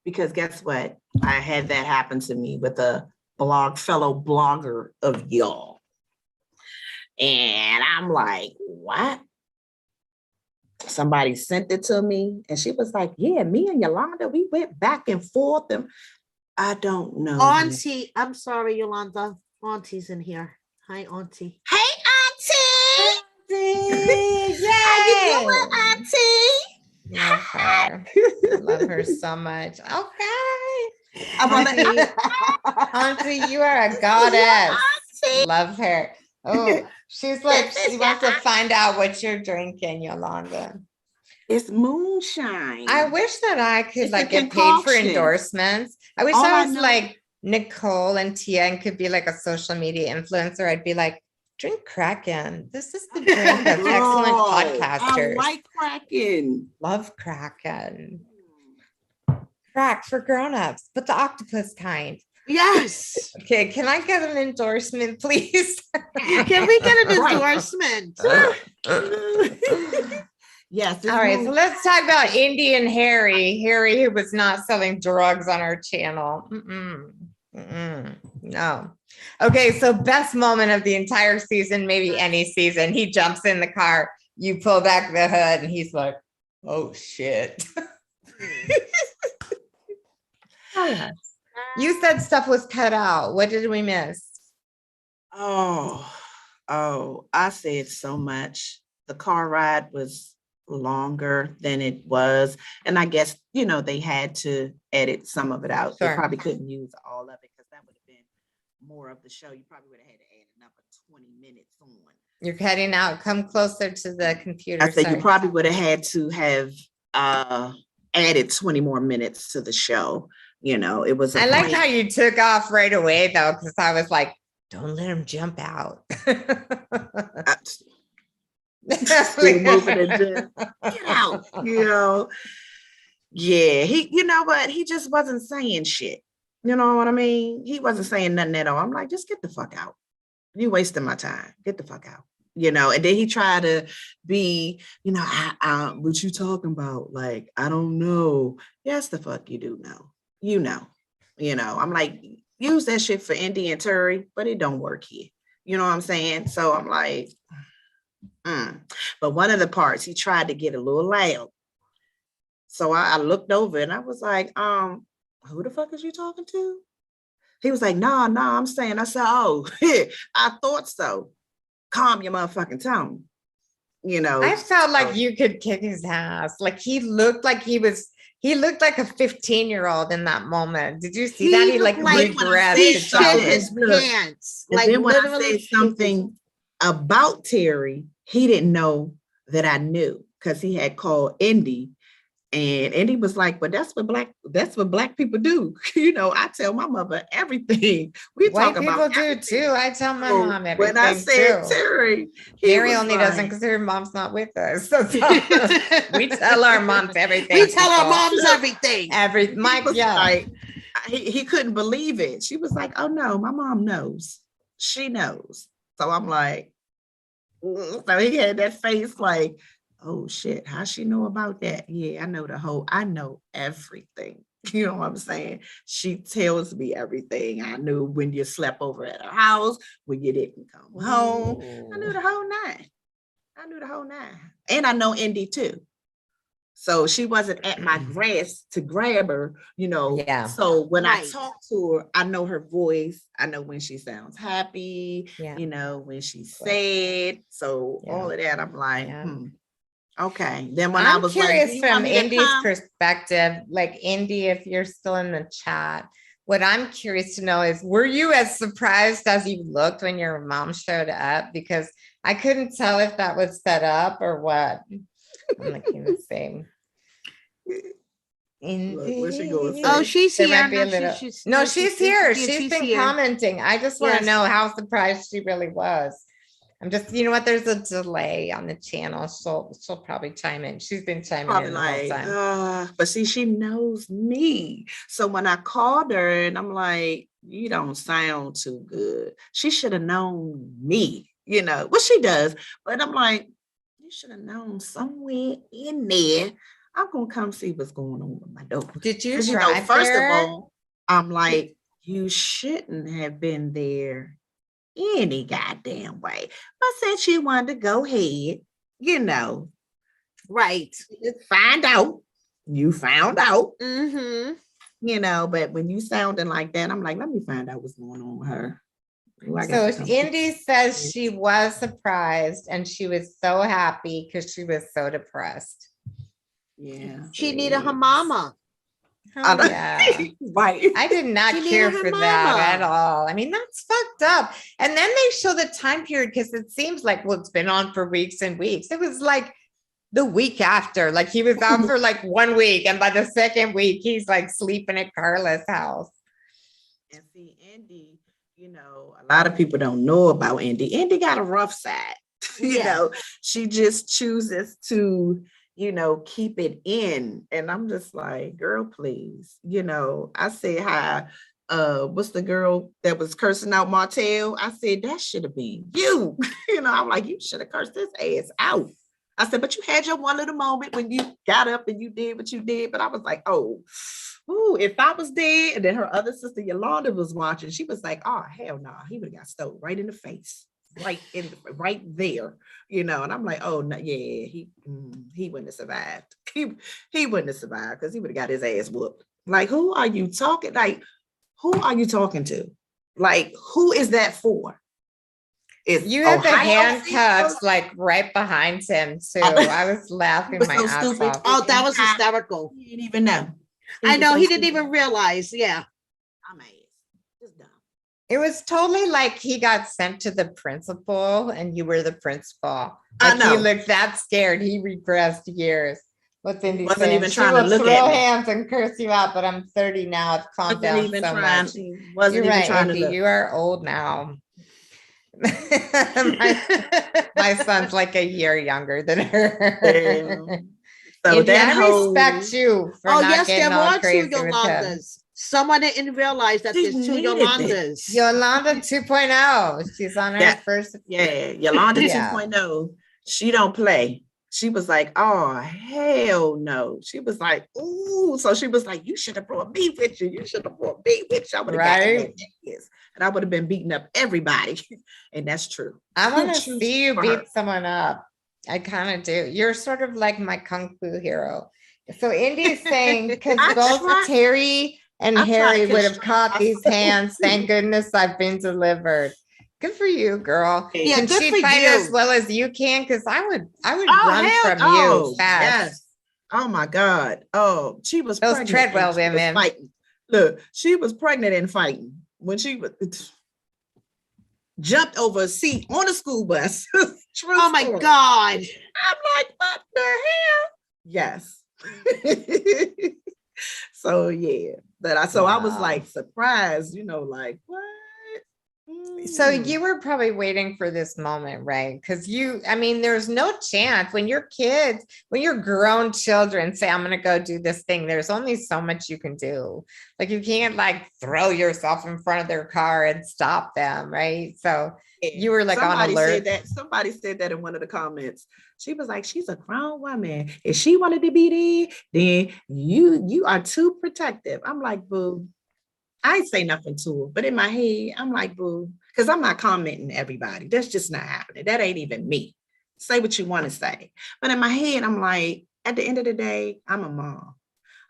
Because guess what? I had that happen to me with a fellow blogger of y'all. And I'm like, what? Somebody sent it to me and she was like, yeah, me and Yolanda, we went back and forth. And I don't know. Auntie, I'm sorry, Yolanda. Auntie's in here. Hi, Auntie. Hey, Auntie. Yay. How you doing, Auntie? Love her. Love her so much. Okay. Auntie, you are a goddess. Love her. Oh, she's like, she wants to find out what you're drinking, Yolanda. It's moonshine. I wish that I could like get paid for endorsements. I wish I was like Nicole and Tia and could be like a social media influencer. I'd be like, drink Kraken. This is the drink of excellent podcasters. I like Kraken. Love Kraken. Crack for grown-ups, but the octopus kind. Yes. Okay, can I get an endorsement, please? Can we get an endorsement? Yes. All right, so let's talk about Indian Harry. Harry, who was not selling drugs on our channel. No. Okay, so best moment of the entire season, maybe any season. He jumps in the car, you pull back the hood, and he's like, oh, shit. You said stuff was cut out. What did we miss? Oh, I said so much. The car ride was longer than it was. And I guess, they had to edit some of it out. Sure. They probably couldn't use all of it because that would have been more of the show. You probably would have had to add another 20 minutes on. You're cutting out. Come closer to the computer. I said you probably would have had to have added 20 more minutes to the show. It was. I like how you took off right away though, because I was like, don't let him jump out. Still moving it, get out, Yeah, but he just wasn't saying shit. You know what I mean? He wasn't saying nothing at all. I'm like, just get the fuck out. You wasting my time. Get the fuck out. And then he tried to be, what you talking about? Like, I don't know. Yes, the fuck you do know. I'm like, use that shit for Indy and Terry, but it don't work here. You know what I'm saying? So I'm like, But one of the parts, he tried to get a little loud. So I looked over and I was like, who the fuck is you talking to? He was like, nah, I'm saying. I said, oh, I thought so. Calm your motherfucking tone. I felt like you could kick his ass. Like he looked like he looked like a 15-year-old in that moment. Did you see that? He like regressed. He shit his pants. And then when I said something about Terry, he didn't know that I knew because he had called Indy. And Indy was like, but that's what black people do. I tell my mother everything. We White talk about people do too. I tell my mom everything. When I said too. Terry, Mary only doesn't because her mom's not with us. So we tell our moms everything. We tell our moms everything. Like, he couldn't believe it. She was like, oh no, my mom knows. She knows. So I'm like, so he had that face like, oh shit, how she know about that? Yeah, I know everything. You know what I'm saying? She tells me everything. I knew when you slept over at her house, when you didn't come home. I knew the whole nine. And I know Indy too. So she wasn't at my grass to grab her, Yeah. So when I talk to her, I know her voice. I know when she sounds happy, when she's sad. So all of that, I'm like, Okay. Then when I'm I was curious like, from Indy's perspective, like Indy, if you're still in the chat, what I'm curious to know is, were you as surprised as you looked when your mom showed up? Because I couldn't tell if that was set up or what. I'm looking the same. Where's she going? Oh, she's There here. might be a little... she's here. She's been commenting. I just want to know how surprised she really was. I'm just, there's a delay on the channel. She'll probably chime in. She's been chiming in the whole time. But see, she knows me. So when I called her and I'm like, you don't sound too good. She should have known me, well, she does. But I'm like, you should have known somewhere in there. I'm going to come see what's going on with my daughter. Did you try first of all, I'm like, you shouldn't have been there any goddamn way. I said she wanted to go ahead, right. Find out. You found out. Mm-hmm. But when you sounding like that, I'm like, let me find out what's going on with her. So Indy says she was surprised and she was so happy because she was so depressed. Yeah. She needed her mama. Oh, yeah. Right. I did not care for that at all. I mean, that's fucked up. And then they show the time period because it seems like, it's been on for weeks and weeks. It was like the week after, like he was out for like 1 week. And by the second week, he's like sleeping at Carla's house. And see, Indy, a lot of people don't know about Indy. Indy got a rough side. She just chooses to keep it in. And I'm just like, girl, please. I said, hi, what's the girl that was cursing out Martell? I said, that should have been you. I'm like, you should have cursed this ass out. I said, but you had your one little moment when you got up and you did what you did. But I was like, if I was dead. And then her other sister, Yolanda, was watching. She was like, oh, hell no. He would have got stoked right in the face. Right there, and I'm like, oh no, yeah, he wouldn't have survived. He wouldn't have survived because he would have got his ass whooped. Like, who are you talking? Like, who are you talking to? Like, who is that for? You had the handcuffs like right behind him too. I was laughing my ass off. Oh, that was hysterical. He didn't even know. I know he didn't even realize. Yeah, I'm just dumb. It was totally like he got sent to the principal and you were the principal. Like, he looked that scared. He regressed years. What's Indy Wasn't saying? even She trying to will look throw at me. hands and curse you out, but I'm 30 now. I've calmed down so much. Wasn't You're even right, trying Indy. to look. You are old now. my son's like a year younger than her. Damn. So Indy, that I whole respect you for Oh, not yes, getting there all were two crazy with him. Yolandas. Someone didn't realize that She there's two needed it. Yolandas. Yolanda 2.0. She's on her first. Yeah, Yolanda Yeah. 2.0. She don't play. She was like, oh, hell no. She was like, ooh. So she was like, you should have brought me with you. You should have brought me with you. I would have gotten Right. that yes. And I would have been beating up everybody. And that's true. I want to True see you for beat her. someone up. I kind of do. You're sort of like my kung fu hero. So Indy's saying, because I both try- Terry and I try to Harry would have constrain caught these myself. hands. Thank goodness I've been delivered. Good for you, girl. Yeah, Can good she for fight you. as well as you can? Because I would Oh, run hell, from you fast. Yes. Oh my God. Oh, she was Those pregnant Treadwell and she was women. fighting. Look, she was pregnant and fighting when she was jumped over a seat on a school bus. True Oh my story. God. I'm like, what the hell? Yes. So yeah. I was Wow. like surprised, like what? So you were probably waiting for this moment, right? Because there's no chance when your kids, when your grown children say, I'm going to go do this thing, there's only so much you can do. Like you can't like throw yourself in front of their car and stop them, right? So you were like on alert. Somebody said that in one of the comments. She was like, she's a grown woman. If she wanted to be there, then you are too protective. I'm like, boo. I ain't say nothing to her, but in my head, I'm like, boo, because I'm not commenting everybody. That's just not happening. That ain't even me. Say what you want to say. But in my head, I'm like, at the end of the day, I'm a mom.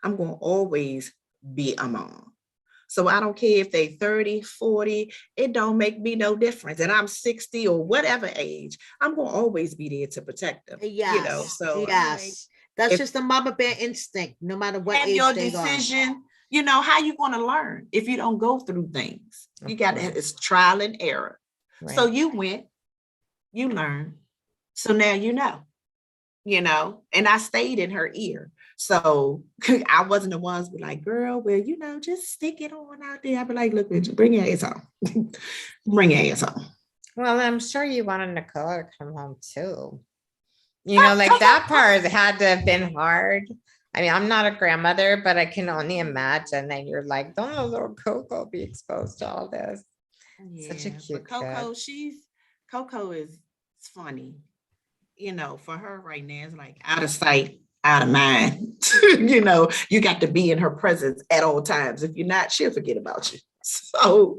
I'm going to always be a mom. So I don't care if they 30, 40, it don't make me no difference. And I'm 60 or whatever age, I'm going to always be there to protect them. Yes. So yes. That's just the mama bear instinct, no matter what age your they decision. Are. How you going to learn if you don't go through things? You got to, it's trial and error. Right. So you went, you learned. So now and I stayed in her ear. So I wasn't the ones who were like, girl, well, just stick it on out there. I'd be like, look, bitch, bring your ass on. Bring your ass on. Well, I'm sure you wanted Nicole to come home too. That part had to have been hard. I mean, I'm not a grandmother, but I can only imagine that you're like, don't let little Coco be exposed to all this. Yeah, such a cute Coco, Coco is funny. For her right now, it's like out of sight, out of mind. You got to be in her presence at all times. If you're not, she'll forget about you. So,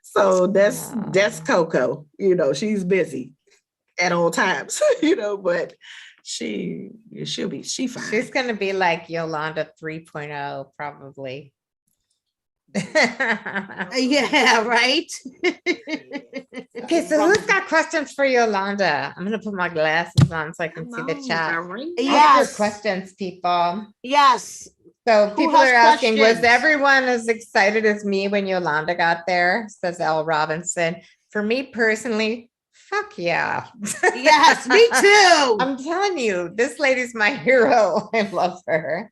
so that's Coco. She's busy at all times, but she's fine. She's gonna be like Yolanda 3.0 probably. Yeah, right. Okay, so who's got questions for Yolanda? I'm gonna put my glasses on so I can see the chat. Yes, questions, people. Yes. So people are asking, was everyone as excited as me when Yolanda got there? Says L. Robinson. For me personally, fuck yeah. Yes, me too. I'm telling you, this lady's my hero. I love her.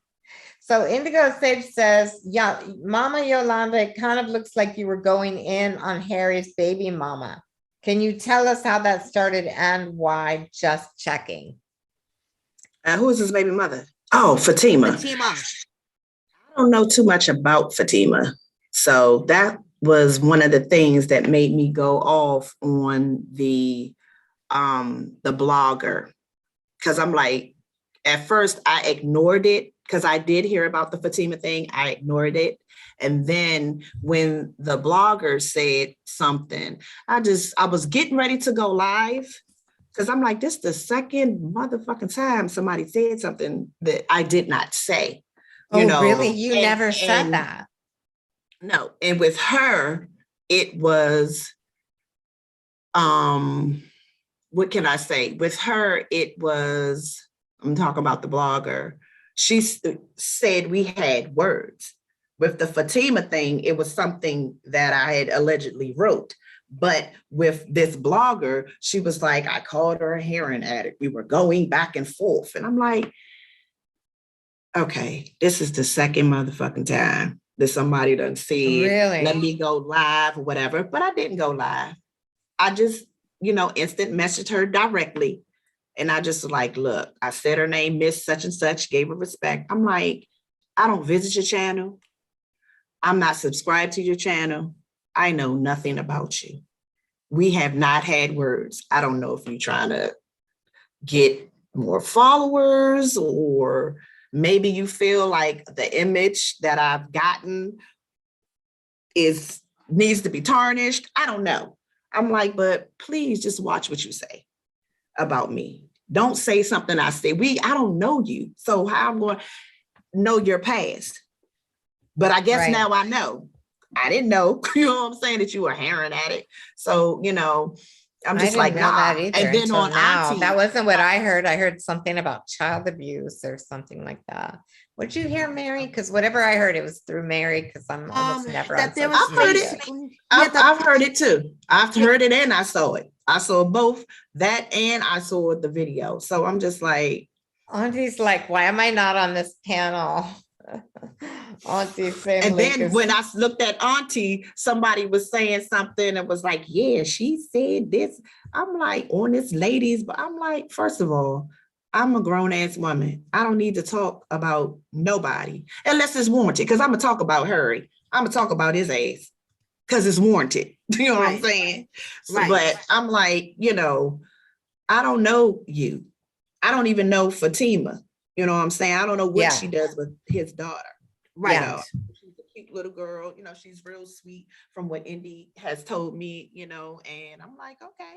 So Indigo Sage says, yeah, Mama Yolanda, it kind of looks like you were going in on Harry's baby mama. Can you tell us how that started and why? Just checking. Who is his baby mother? Oh, Fatima. I don't know too much about Fatima. So that was one of the things that made me go off on the blogger. Because I'm like, at first I ignored it because I did hear about the Fatima thing. I ignored it. And then when the blogger said something, I was getting ready to go live because I'm like, this is the second motherfucking time somebody said something that I did not say. Really? You never said that? No. And with her, it was, what can I say? With her, it was, I'm talking about the blogger. She said we had words. With the Fatima thing, it was something that I had allegedly wrote. But with this blogger, she was like, I called her a heroin addict. We were going back and forth. And I'm like, okay, this is the second motherfucking time that somebody done said, Really? let me go live or whatever. But I didn't go live. I just, instant messaged her directly. And I just like, look, I said her name, Miss such and such, gave her respect. I'm like, I don't visit your channel. I'm not subscribed to your channel. I know nothing about you. We have not had words. I don't know if you're trying to get more followers, or maybe you feel like the image that I've gotten needs to be tarnished. I don't know. I'm like, but please just watch what you say about me. Don't say something I say. I don't know you. So how I'm going to know your past? But I guess now I know. I didn't know, you know what I'm saying, that you were a heroin addict. So, I'm just like, nah. That either, and then on now. Auntie, that wasn't what I heard. I heard something about child abuse or something like that. What'd you hear, Mary? Because whatever I heard, it was through Mary, because I'm almost never on social I've heard media. it. I've heard it too. I've heard it and I saw it. I saw both that and I saw the video. So I'm just like, Auntie's like, why am I not on this panel? Auntie family. And then when I looked at Auntie, somebody was saying something and was like, yeah, she said this. I'm like, on this ladies, but I'm like, first of all, I'm a grown ass woman. I don't need to talk about nobody unless it's warranted. Because I'm gonna talk about Harry. I'm gonna talk about his ass because it's warranted. You know what I'm saying? So, but I'm like, I don't know you. I don't even know Fatima. You know what I'm saying? I don't know what she does with his daughter. Right. She's a cute little girl. She's real sweet from what Indy has told me, and I'm like, okay.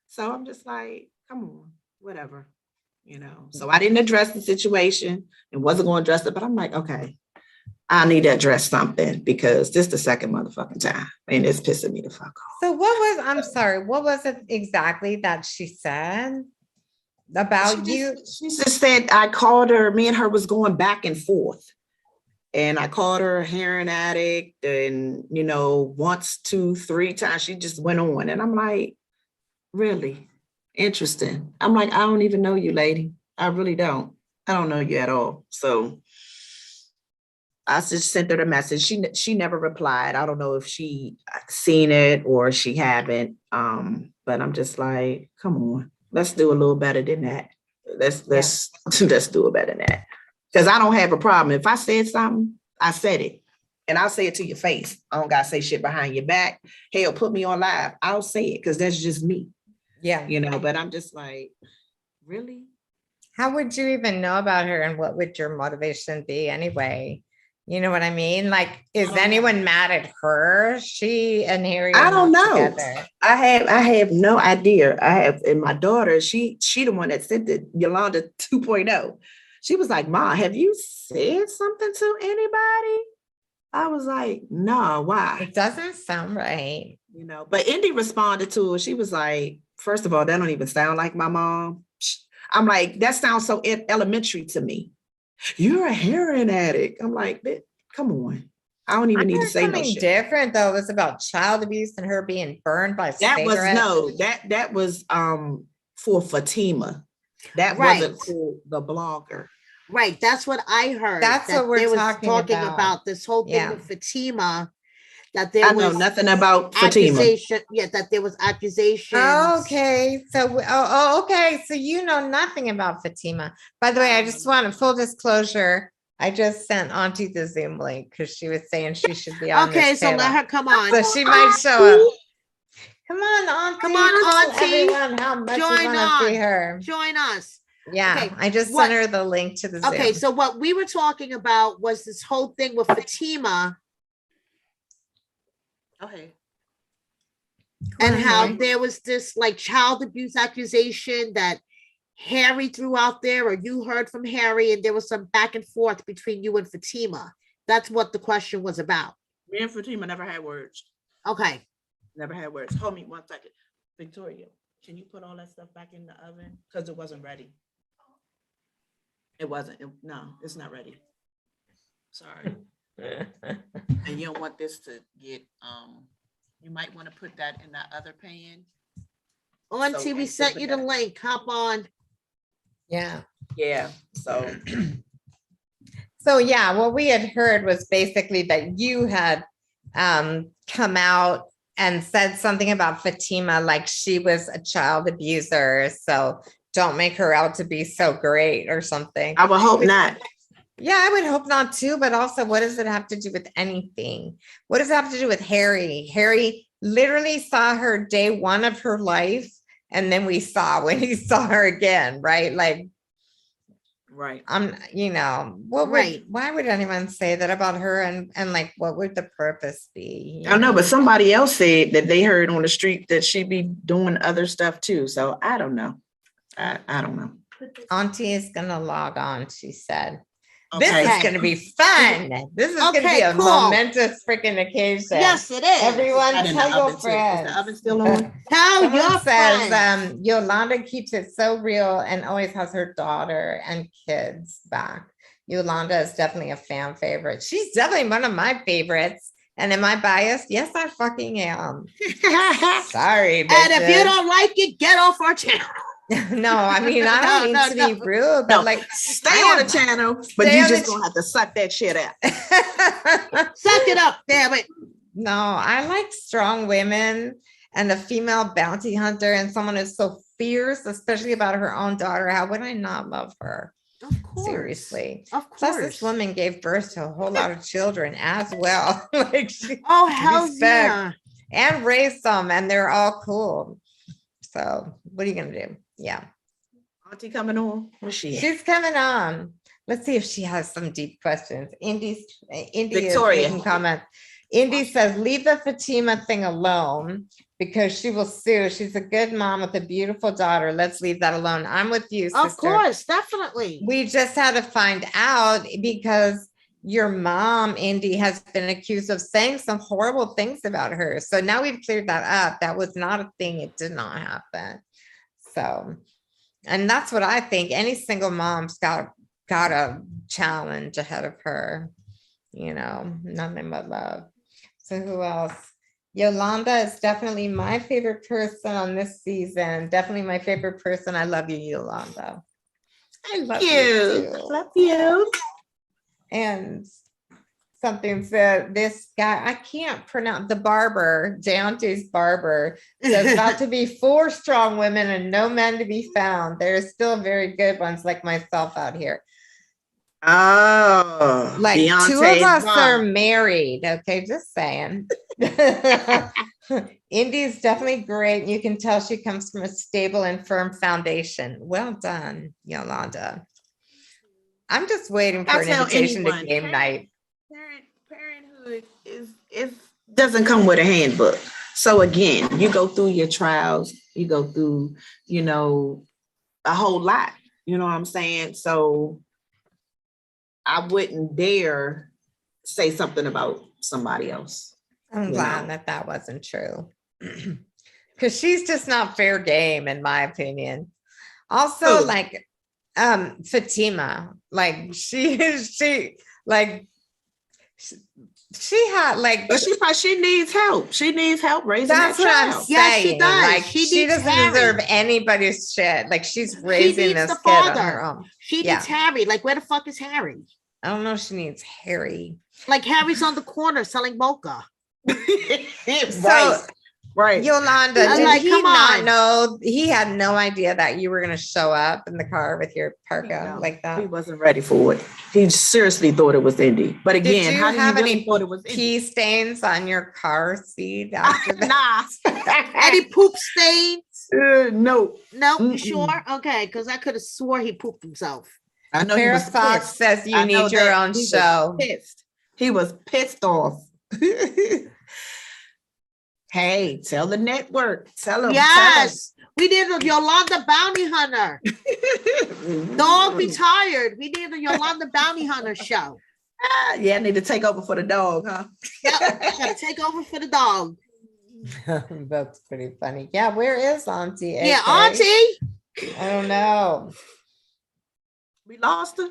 So I'm just like, come on, whatever. So I didn't address the situation and wasn't going to address it, but I'm like, okay, I need to address something because this is the second motherfucking time and it's pissing me the fuck off. So I'm sorry, what was it exactly that she said about you? She just said, I called her, me and her was going back and forth. And I called her a heroin addict and, once, 2, 3 times, she just went on. And I'm like, really? Interesting. I'm like, I don't even know you, lady. I really don't. I don't know you at all. So I just sent her the message. She never replied. I don't know if she seen it or she haven't. But I'm just like, come on, let's do a little better than that. Let's do it better than that. Because I don't have a problem. If I said something, I said it. And I'll say it to your face. I don't got to say shit behind your back. Hell, put me on live. I'll say it because that's just me. Yeah. But I'm just like, really? How would you even know about her and what would your motivation be anyway? You know what I mean? Like, is anyone mad at her? She and Harry. I don't know. Together. I have no idea. And my daughter, she the one that sent it, Yolanda 2.0. She was like, Ma, have you said something to anybody? I was like, no, why? It doesn't sound right. But Indy responded to her. She was like, first of all, that don't even sound like my mom. I'm like, that sounds so elementary to me. You're a heroin addict. I'm like, come on. I don't even need to say no shit. Different though. It was about child abuse and her being burned by cigarettes. That was for Fatima. That wasn't for the blogger. Right. That's what I heard. That's what we're talking about. This whole thing with Fatima. That there I know nothing about Fatima. That there was accusations. Okay. So, okay. So you know nothing about Fatima. By the way, I just want a full disclosure. I just sent Auntie the Zoom link because she was saying she should be on. Okay, so let her come on. So she might show up. Come on, Auntie. Come on, Auntie. Everyone, how much you want to see her? Join us. Yeah, okay. I just sent her the link to the Zoom. Okay, so what we were talking about was this whole thing with Fatima. Okay. And how there was this like child abuse accusation that Harry threw out there, or you heard from Harry, and there was some back and forth between you and Fatima. That's what the question was about. Me and Fatima never had words. Okay. Never had words. Hold me 1 second. Victoria, can you put all that stuff back in the oven? Because it wasn't ready. It wasn't. No, it's not ready. Sorry. And you don't want this to get You might want to put that in that other pan. Auntie, we sent you the link. Hop on. Yeah. Yeah. So. So yeah, what we had heard was basically that you had come out and said something about Fatima, like she was a child abuser. So don't make her out to be so great or something. I would hope not. Yeah, I would hope not too. But also, what does it have to do with anything? What does it have to do with Harry? Harry literally saw her day one of her life. And then we saw when he saw her again, right? Like, right. Why would anyone say that about her? And like, what would the purpose be? I don't know, but somebody else said that they heard on the street that she'd be doing other stuff too. So I don't know. I don't know. Auntie is gonna log on, she said. Okay. This is gonna be fun. This is gonna be a momentous freaking occasion. Yes, it is. Everyone, tell your friends. Is the oven still on? Tell your friends. Yolanda keeps it so real and always has her daughter and kids back. Yolanda is definitely a fan favorite. She's definitely one of my favorites. And am I biased? Yes, I fucking am. Sorry, bitches. And if you don't like it, get off our channel. No, I mean, I don't mean to be rude, but like, stay on the channel, but you just gonna have to suck that shit out. Suck it up, damn it. No, I like strong women and a female bounty hunter and someone who's so fierce, especially about her own daughter. How would I not love her? Of course. Seriously. Of course. Plus, this woman gave birth to a whole lot of children as well. Like, hell yeah. And raised them, and they're all cool. So what are you gonna do? Yeah. Auntie coming on? Where's she at? She's coming on. Let's see if she has some deep questions. Indy Victoria. is making comment. Indy says, leave the Fatima thing alone because she will sue. She's a good mom with a beautiful daughter. Let's leave that alone. I'm with you, sister. Of course, definitely. We just had to find out because your mom, Indy, has been accused of saying some horrible things about her. So now we've cleared that up. That was not a thing. It did not happen. So, and that's what I think. Any single mom's got a challenge ahead of her, nothing but love. So who else? Yolanda is definitely my favorite person on this season. Definitely my favorite person. I love you, Yolanda. I love you. Love you. And something said this guy, I can't pronounce the barber, Daonte's barber, says about to be 4 strong women and no men to be found. There's still very good ones like myself out here. Oh, like Beyonce's 2 of us are married. Okay, just saying. Indy's definitely great. You can tell she comes from a stable and firm foundation. Well done, Yolanda. I'm just waiting for an invitation to game night. Parenthood is doesn't come with a handbook. So again, you go through your trials, you go through, a whole lot. You know what I'm saying? So I wouldn't dare say something about somebody else. I'm glad that wasn't true. Because she's just not fair game, in my opinion. Also, Fatima, like she had but she needs help. She needs help raising that child. That's what I'm saying. Yes, she does. Like she doesn't deserve anybody's shit. Like she's raising this kid on her own. She needs Harry. Like where the fuck is Harry? I don't know if she needs Harry. Like Harry's on the corner selling mocha. Right. Yolanda, did he not know? He had no idea that you were going to show up in the car with your parka like that. He wasn't ready for it. He seriously thought it was Indy. But again, how do you have any pee stains on your car seat after that? Nah. Any poop stains? No. No, you sure? Okay, because I could have swore he pooped himself. I know. Farrah Fox says you need your own show. He was pissed off. Hey, tell the network. Tell them. Yes. We need a Yolanda Bounty Hunter. Dog retired. We need a Yolanda Bounty Hunter show. Yeah, I need to take over for the dog, huh? Yep, gotta take over for the dog. That's pretty funny. Yeah, where is Auntie? Yeah, Auntie. I don't know. We lost her.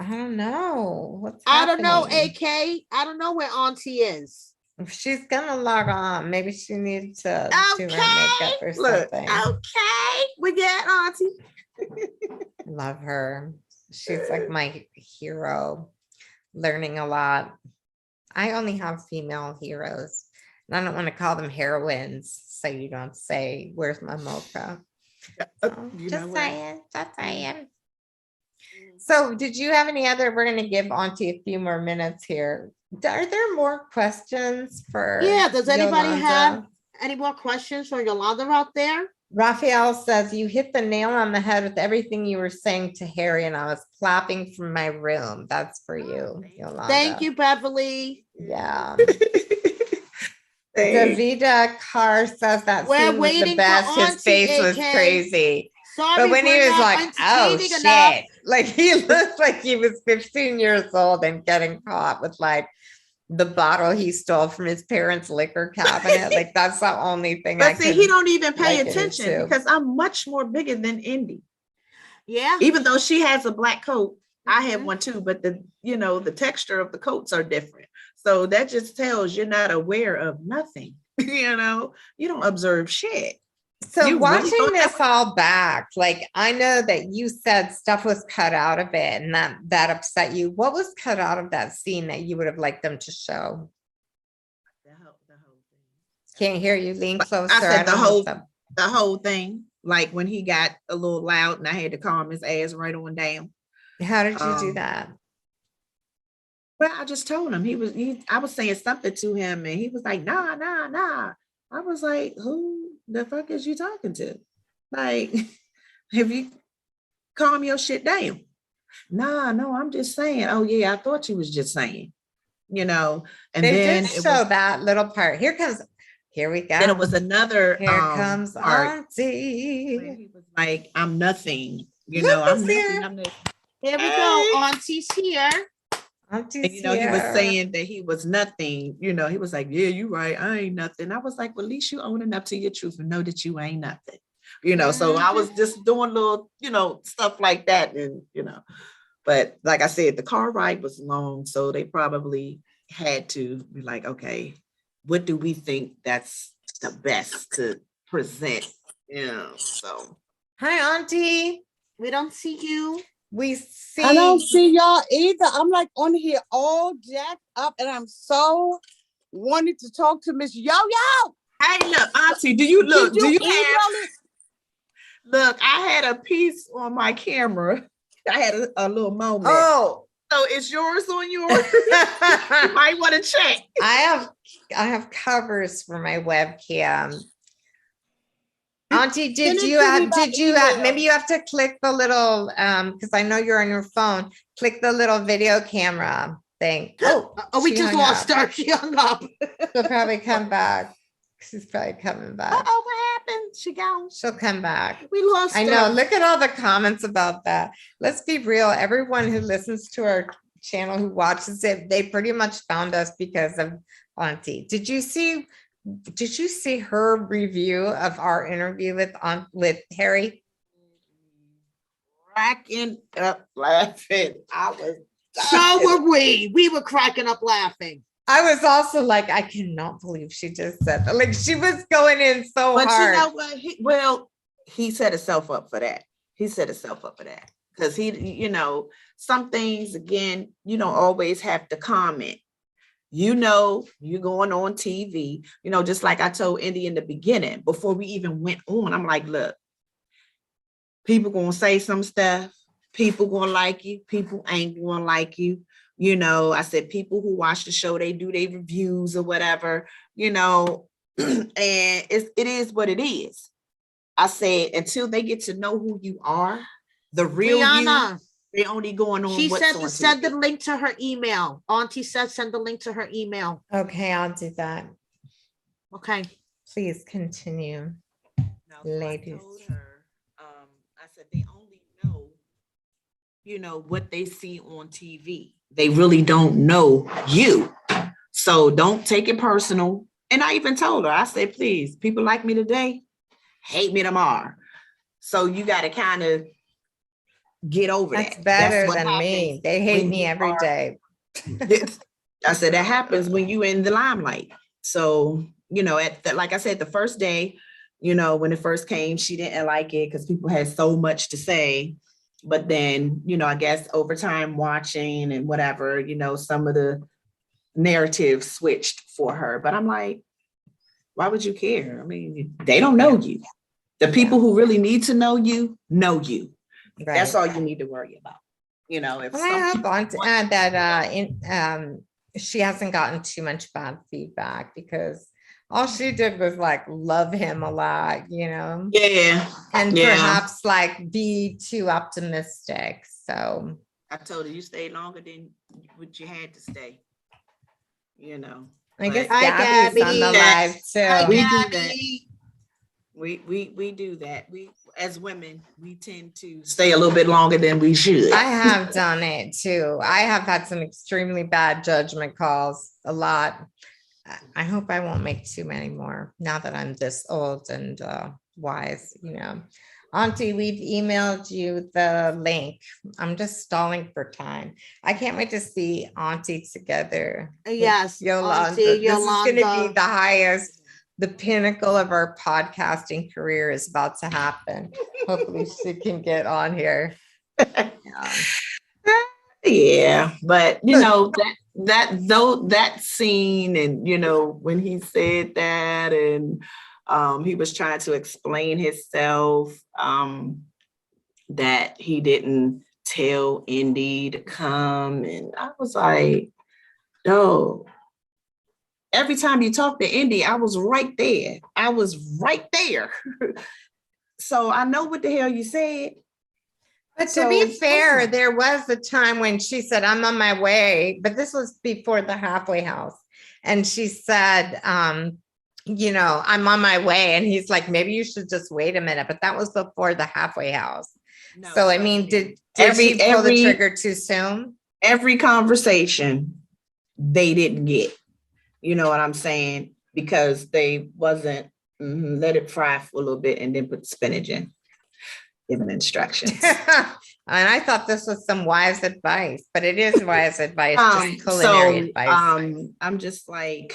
I don't know. I don't know, AK. I don't know where Auntie is. She's gonna log on. Maybe she needs to do her Okay. makeup or Look, something. okay. We get Auntie. Love her. She's like my hero, learning a lot. I only have female heroes. And I don't want to call them heroines, so you don't say, where's my mocha? So, You know just what? saying, just saying. So did you have any other, we're gonna give Auntie a few more minutes here. Are there more questions for? Yeah, does anybody Yolanda? have any more questions for Yolanda out there? Raphael says, you hit the nail on the head with everything you were saying to Harry, and I was clapping from my room. That's for you, Yolanda. Thank you, Beverly. Yeah. Thanks. Davida Carr says that We're scene was the waiting for best. His Auntie, face was AK. crazy. Sorry, But when he we're was not like, oh entertaining shit, enough. like he looked like he was 15 years old and getting caught with like the bottle he stole from his parents' liquor cabinet. Like that's the only thing. But see, he don't even pay liken it attention to. because I'm much more bigger than Indy. Yeah. Even though she has a black coat, I have Mhm. one too, but the texture of the coats are different. So that just tells you're not aware of nothing. You don't observe shit. So You really watching thought that this all back, like I know that you said stuff was cut out of it and that upset you. What was cut out of that scene that you would have liked them to show? The whole thing. Can't hear you. Lean closer. I said don't know if the whole thing. Like when he got a little loud and I had to calm his ass right on down. How did you do that? Well, I just told him I was saying something to him and he was like, nah, nah, nah. I was like, who the fuck is you talking to? Like, have you calm your shit down? Nah, no, I'm just saying. Oh yeah, I thought you was just saying, and They then did show that little part. Here we go. Then it was another Here comes part Auntie. where he was like, I'm nothing, Look I'm who's nothing. here. I'm nothing. Here we go. Auntie's here. Auntie's And, he was saying that he was nothing. He was like, yeah, you right. I ain't nothing. I was like, well, at least you owning up to your truth and know that you ain't nothing. So I was just doing little, stuff like that. And, but like I said, the car ride was long. So they probably had to be like, okay, what do we think that's the best to present? So. Hi, Auntie. We don't see you. We see. I don't see y'all either. I'm like on here all jacked up and I'm so wanting to talk to Miss Yo-Yo. Hey, look, Auntie, do you email it? Look, I had a piece on my camera. I had a little moment. Oh. So it's yours on yours? You might want to check. I have covers for my webcam. Auntie, maybe you have to click the little, because I know you're on your phone, click the little video camera thing. Oh, we just lost her. She hung up. She'll probably come back. She's probably coming back. Oh, what happened? She gone. She'll come back. We lost I know. Look at all the comments about that. Let's be real. Everyone who listens to our channel, who watches it, they pretty much found us because of Auntie. Did you see her review of our interview with Harry? Cracking up laughing. I was so were we. We were cracking up laughing. I was also like, I cannot believe she just said that. Like she was going in so hard. But you know what? He set himself up for that. Because he, some things, again, you don't always have to comment. You're going on TV, just like I told Indy in the beginning, before we even went on, I'm like, look, people going to say some stuff. People going to like you. People ain't going to like you. I said, people who watch the show, they do their reviews or whatever, and it is what it is. I said, until they get to know who you are, the real Rihanna, you, they only going on. She said to send TV. the link to her email. Auntie said send the link to her email. Okay, I'll do that. Okay. Please continue. No, ladies. I told her, I said, they only know, what they see on TV. They really don't know you. So don't take it personal. And I even told her, I said, please, people like me today, hate me tomorrow. So you got to kind of get over That's that. Better than me. They hate me every day. I said, that happens when you in the limelight. So, like I said, the first day, when it first came, she didn't like it because people had so much to say. But then, I guess over time watching and whatever, some of the narrative switched for her. But I'm like, why would you care? I mean, they don't know you. The people who really need to know you know you. Right. That's all you need to worry about. If I hope that she hasn't gotten too much bad feedback, because all she did was like love him a lot, Yeah. And perhaps like be too optimistic. So I told her, you stayed longer than what you had to stay. I guess Gabby's on the live too. Hi, we do that. We do that. We, as women, we tend to stay a little bit longer than we should. I have done it too. I have had some extremely bad judgment calls, a lot. I hope I won't make too many more now that I'm this old and wise, Auntie, we've emailed you the link. I'm just stalling for time. I can't wait to see Auntie together. Yes, Yolanda. Auntie, This Yolanda. is going to be the highest. The pinnacle of our podcasting career is about to happen. Hopefully she can get on here. Yeah, but that scene, and when he said that, and he was trying to explain himself, that he didn't tell Indy to come, and I was like, no. Every time you talk to Indy, I was right there. So I know what the hell you said. But to be fair, there was a time when she said, I'm on my way, but this was before the halfway house. And she said, I'm on my way. And he's like, maybe you should just wait a minute. But that was before the halfway house. No, so, I mean, did she pull the trigger too soon? Every conversation they didn't get, you know what I'm saying? Because they wasn't, let it fry for a little bit and then put the spinach in. Giving instructions. And I thought this was some wise advice, but it is wise advice, just culinary advice. I'm just like,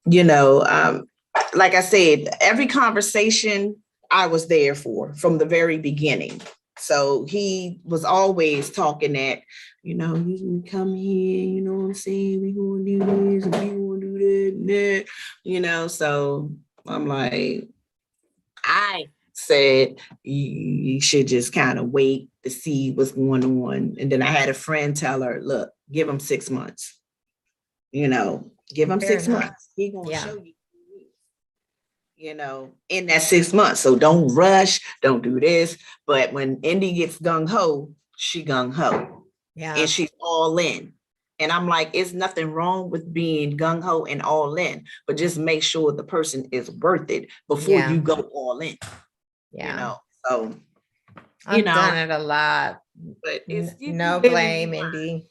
like I said, every conversation I was there for from the very beginning. So he was always talking that, you can come here, you know what I'm saying? We gonna do this and we gonna do that and that, so I'm like, I said you should just kind of wait to see what's going on. And then I had a friend tell her, look, give him 6 months. Give him 6 months. He's going to show you, in that 6 months. So don't rush, don't do this. But when Indy gets gung-ho, she gung-ho. Yeah. And she's all in. And I'm like, it's nothing wrong with being gung-ho and all in, but just make sure the person is worth it before you go all in. Yeah. So I've done it a lot. But it's no blame, Indy.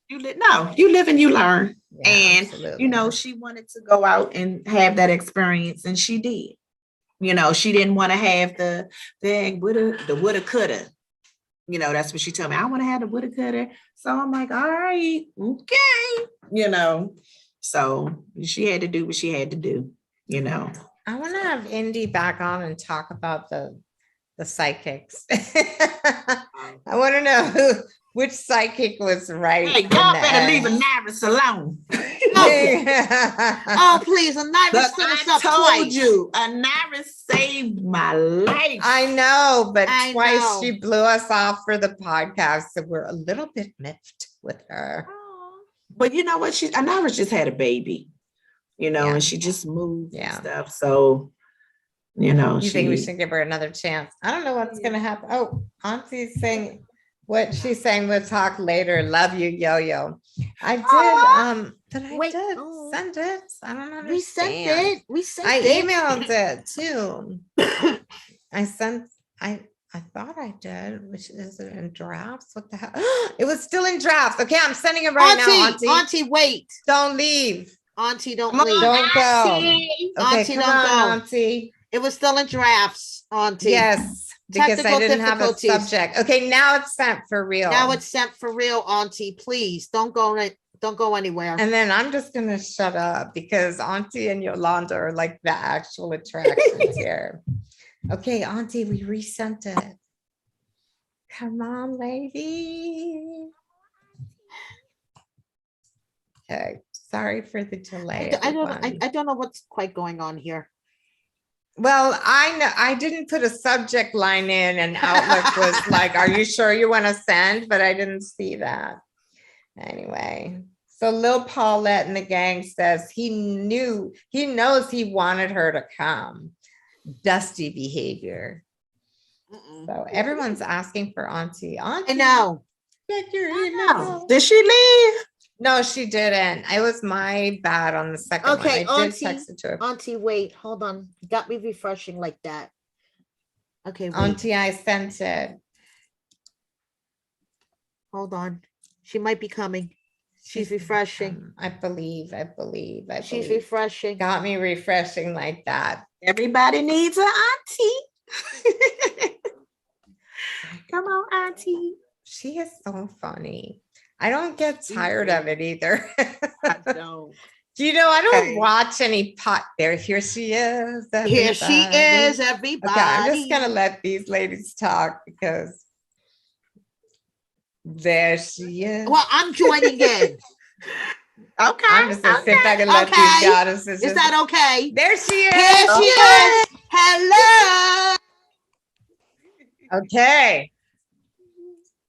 You live and you learn. Yeah, and absolutely. She wanted to go out and have that experience, and she did. She didn't want to have the woulda, coulda. That's what she told me. I want to have the woulda, coulda. So I'm like, all right, okay. So she had to do what she had to do, I want to have Indy back on and talk about the psychics. I want to know which psychic was right. Hey, y'all better leave Anaris alone. Oh, please, Anaris stood us up twice. You, Anaris saved my life. I know, but twice she blew us off for the podcast, so we're a little bit miffed with her. But you know what? Anaris just had a baby, and she just moved and stuff. So, you think we should give her another chance? I don't know what's going to happen. Oh, Auntie's saying what she's saying. We'll talk later. Love you, Yo-Yo. I did. Send it. I don't understand. We sent it. I emailed it too. I thought I did, which is it in drafts? What the hell? It was still in drafts. Okay, I'm sending it right now, Auntie. Auntie, wait. Don't leave. Auntie, don't leave. Don't go. Okay, Auntie, don't go. go. Auntie. It was still in drafts, Auntie. Yes, because I didn't have a subject. Okay, now it's sent for real. Now it's sent for real, Auntie. Please don't go. Don't go anywhere. And then I'm just gonna shut up because Auntie and Yolanda are like the actual attractions here. Okay, Auntie, we resent it. Come on, lady. Okay, sorry for the delay. I don't know what's quite going on here. Well, I know I didn't put a subject line in, and Outlook was like, "Are you sure you want to send?" But I didn't see that. Anyway, so Lil Paulette and the gang says he knows he wanted her to come. Dusty behavior. So everyone's asking for Auntie. Auntie, I know. check your email. Did she leave? No, she didn't. It was my bad on the second Okay, one. I did Auntie, text it to her. Auntie, wait, hold on. You got me refreshing like that. Okay, wait. Auntie, I sent it. Hold on. She might be coming. She's refreshing. I believe. She's refreshing. Got me refreshing like that. Everybody needs an auntie. Come on, auntie. She is so funny. I don't get tired of it either. I don't. You know, I don't Okay. watch any pot there. Here she is. Here she everybody. is, everybody. Okay, I'm just gonna let these ladies talk because there she is. Well, I'm joining in. Okay. I'm just gonna sit back and let Okay. these goddesses. Is that okay? There she is. Here she is. Hello. Okay.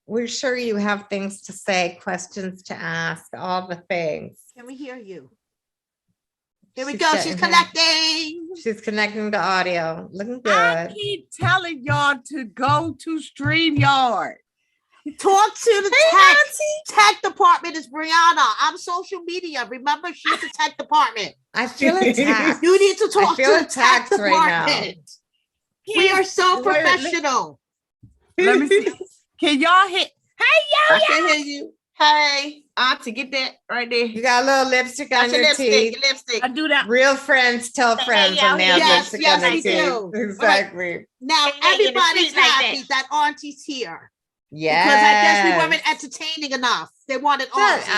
We're sure you have things to say, questions to ask, all the things. Can we hear you? Here we She's go. getting She's here. connecting. She's connecting to audio. Looking I good. keep telling y'all to go to StreamYard. Talk to the tech department is Brianna. I'm social media. Remember, she's the tech department. I feel attacked. You need to talk I feel to the tech attacked right now. department. We are so Wait, professional. Let me see. Can y'all hear? I can hear you. Hey, auntie, get that right there. You got a little lipstick Got on your your lipstick, teeth. your lipstick. I do that. Real friends tell friends y'all. and they have Yes, lipstick yes, on their we teeth. do. Exactly. Now Hey, hey, in the everybody's street like happy that Auntie's here. Yeah. Because I guess we weren't entertaining enough. They wanted Shut Auntie.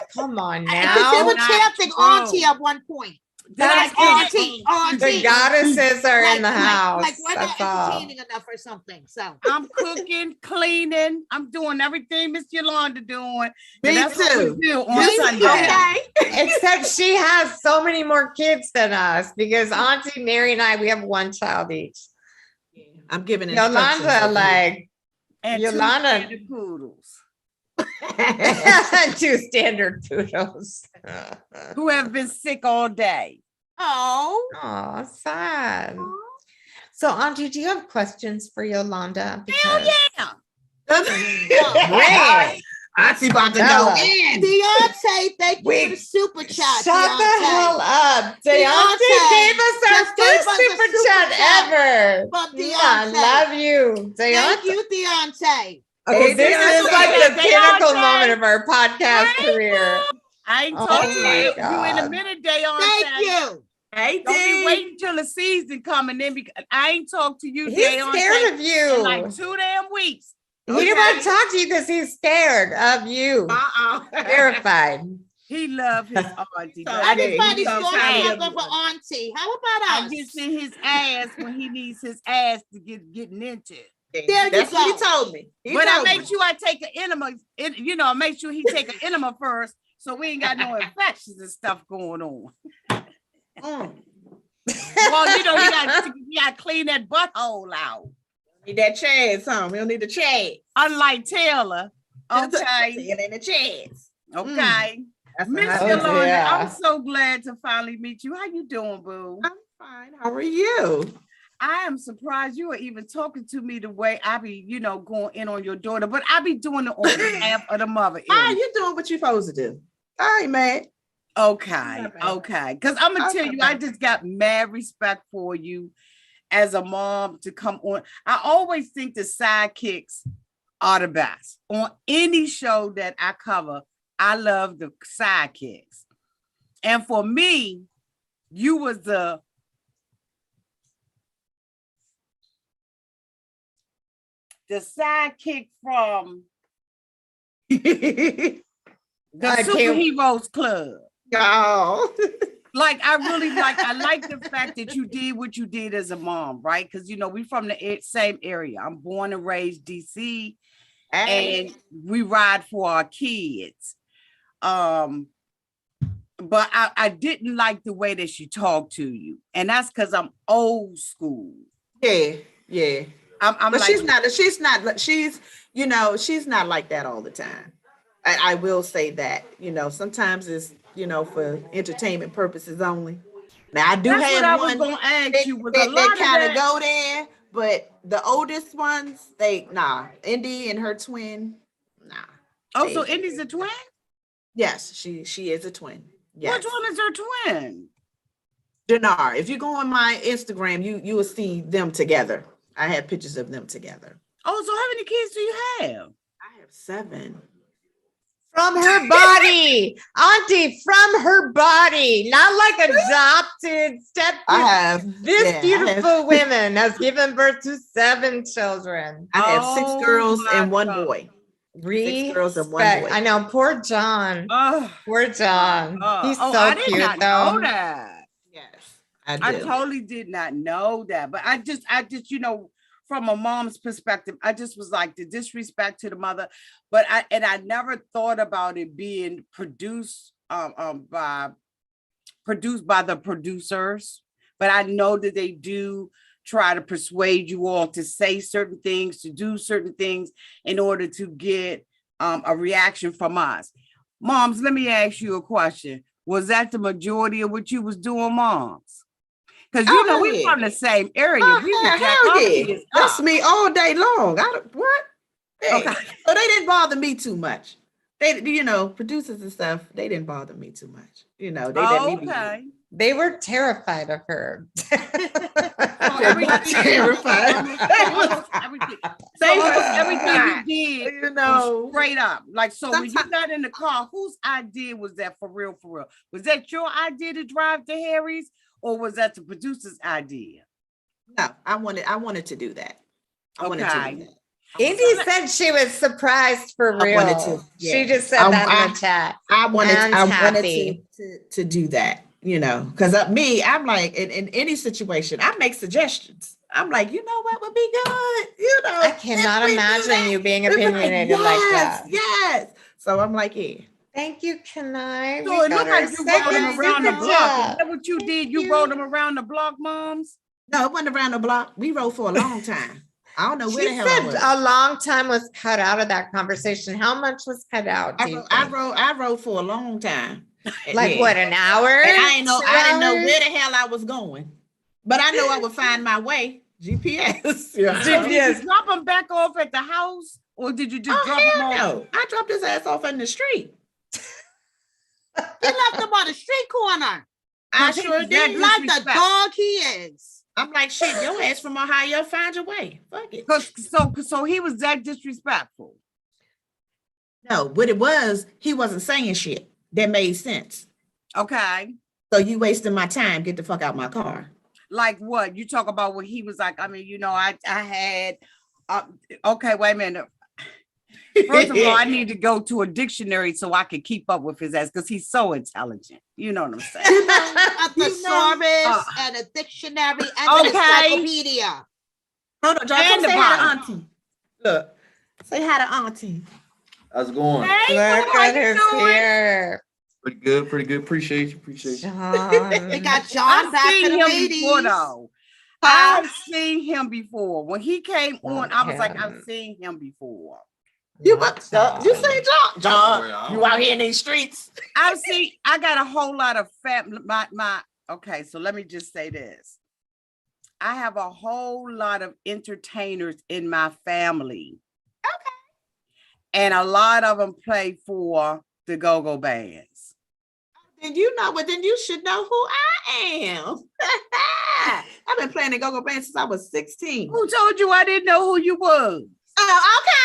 up. Come on Because they now. were Not chanting true. Auntie at one point. They're That's like, it. Auntie. The goddesses are in the house. Like we're not That's all. entertaining enough or something. So I'm cooking, cleaning. I'm doing everything Miss Yolanda doing. Me And that's what too. we do on Me Sunday. too. Okay. Except she has so many more kids than us because Auntie Mary and I, we have one child each. I'm giving instructions. Yolanda, over like, And Yolanda- two standard poodles here. two standard poodles. who have been sick all day. oh. Oh, sad. So, Auntie, do you have questions for Yolanda? Hell yeah. Bring it. Auntie about to Bella. go in. Beyonce, thank you Wait, for the super chat. Shut the hell up. Deontay gave us our just gave first us a super super chat chat ever. from I Deontay. love you. Thank Deontay. you, Beyonce. Okay, this Deontay. is like the pinnacle Deontay. moment of our podcast career. I ain't Oh talking to my you in a God. minute, Deontay. Thank you. Hey, Don't be D. waiting till the season coming then because I ain't talked to you, He's Deontay, scared of in you. like 2 damn weeks. He didn't want to talk to you because he's scared of you. Terrified. He loved his auntie. So but I just Everybody's see his going ass. to for Auntie. How about I us? just see his ass when he needs his ass to getting into. There you That's what he go. told me. He But I told make me. sure I take an enema. I make sure he take an enema first, so we ain't got no infections and stuff going on. Mm. Well, you gotta clean that butthole out. Need that chance, huh? We don't need the chance. Unlike Taylor. Okay. It in the chance. Okay. That's Miss what I- Yolanda, yeah. I'm so glad to finally meet you. How you doing, boo? I'm fine. How are you? I am surprised you are even talking to me the way I be, going in on your daughter, but I be doing it on behalf of the mother. Ah, you doing what you're supposed to do. I ain't mad. Okay, Not bad. okay. Because I'm gonna I'm tell not you, I bad. just got mad respect for you as a mom to come on. I always think the sidekicks are the best. On any show that I cover, I love the sidekicks. And for me, you was the sidekick from The I can't- Superheroes Club. Oh. Like I like the fact that you did what you did as a mom, right? Because we from the same area. I'm born and raised DC, and we ride for our kids. But I didn't like the way that she talked to you, and that's because I'm old school. Yeah. I'm But like, she's not like that all the time. I will say that, sometimes it's, for entertainment purposes only. Now I do that's have what I was one gonna ask that, you. Was a lot that of kind that. of go there, but the oldest ones, Indy and her twin, nah. Oh, so Indy's a twin? Yes, she is a twin. Yes. Which one is her twin? Dinar. If you go on my Instagram, you will see them together. I have pictures of them together. Oh, so how many kids do you have? I have 7. From her body, Auntie, from her body, not like adopted step. I have This beautiful woman has given birth to 7 children. I have 6 girls and 1 God. boy. Respect. 6 girls and 1 boy. I know, poor John. Oh, Poor John. He's so I did cute, not though. know that. Yes, I do. I totally did not know that. But I just, from a mom's perspective, I just was like the disrespect to the mother. But I never thought about it being produced by the producers. But I know that they do try to persuade you all to say certain things, to do certain things in order to get a reaction from us. Moms, let me ask you a question. Was that the majority of what you was doing, moms? Because we from the same area. We was hell yeah. That's me all day long. What? Hey. Okay. So they didn't bother me too much. They, producers and stuff, they didn't bother me too much. They let me be. Okay. They were terrified of her. Terrified. Everything you did, was straight up. Like, so when you got in the car, whose idea was that for real? Was that your idea to drive to Harry's, or was that the producer's idea? No, I wanted to do that. I wanted to do that. Indy said she was surprised for real. She just said that in the chat. I wanted to do that, because I'm like, in any situation, I make suggestions. I'm like, what would be good? I cannot imagine you being opinionated like that. Yes. So I'm like, yeah. Thank you, Kanai. So it looked like you rode them around the block. Is that what you did? You rode them around the block, moms? No, it wasn't around the block. We rode for a long time. I don't know where the hell I was. A long time was cut out of that conversation. How much was cut out? I rode for a long time. Like what, an hour? And I didn't know where the hell I was going, but I know I would find my way. GPS. Yeah. Did you drop them back off at the house, or did you just drop them off? No, I dropped his ass off in the street. You left him on the street corner. I sure did. Like the dog he is. I'm like, shit, your ass from Ohio, find your way. Fuck it. So he was that disrespectful. No, what it was, he wasn't saying shit that made sense. Okay. So you wasting my time. Get the fuck out my car. Like what? You talk about what he was like. I mean, I had. Okay, wait a minute. First of all, I need to go to a dictionary so I can keep up with his ass because he's so intelligent. You know what I'm saying? A thesaurus and a dictionary and an encyclopedia. Hold on, John. Say hi to Auntie. Look, say hi to Auntie. How's it going? Hey, look at her here. Pretty good. Appreciate you. John. They got John back for the ladies. I've seen him before. When he came on, I was like, I've seen him before. You say John, you out here in these streets. I got a whole lot of okay, so let me just say this. I have a whole lot of entertainers in my family. Okay. And a lot of them play for the go-go bands. Then then you should know who I am. I've been playing the go-go band since I was 16. Who told you I didn't know who you was? Oh, okay.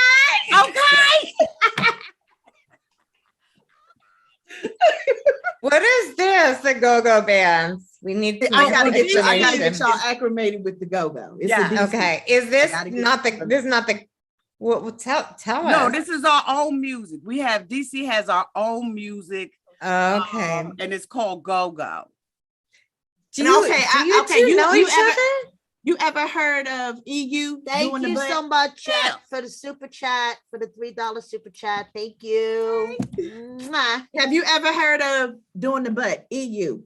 What is this? The go-go bands. We need to. I gotta get y'all acclimated with the go-go. Yeah. Okay. Is this not the Well, tell No, us. this is our own music. We have DC has our own music. Okay. And it's called Go Go. Do you know each other? You ever heard of EU? Thank you so much, Chat, for the super chat, for the $3 super chat. Thank you. Mwah. Have you ever heard of doing the butt? EU.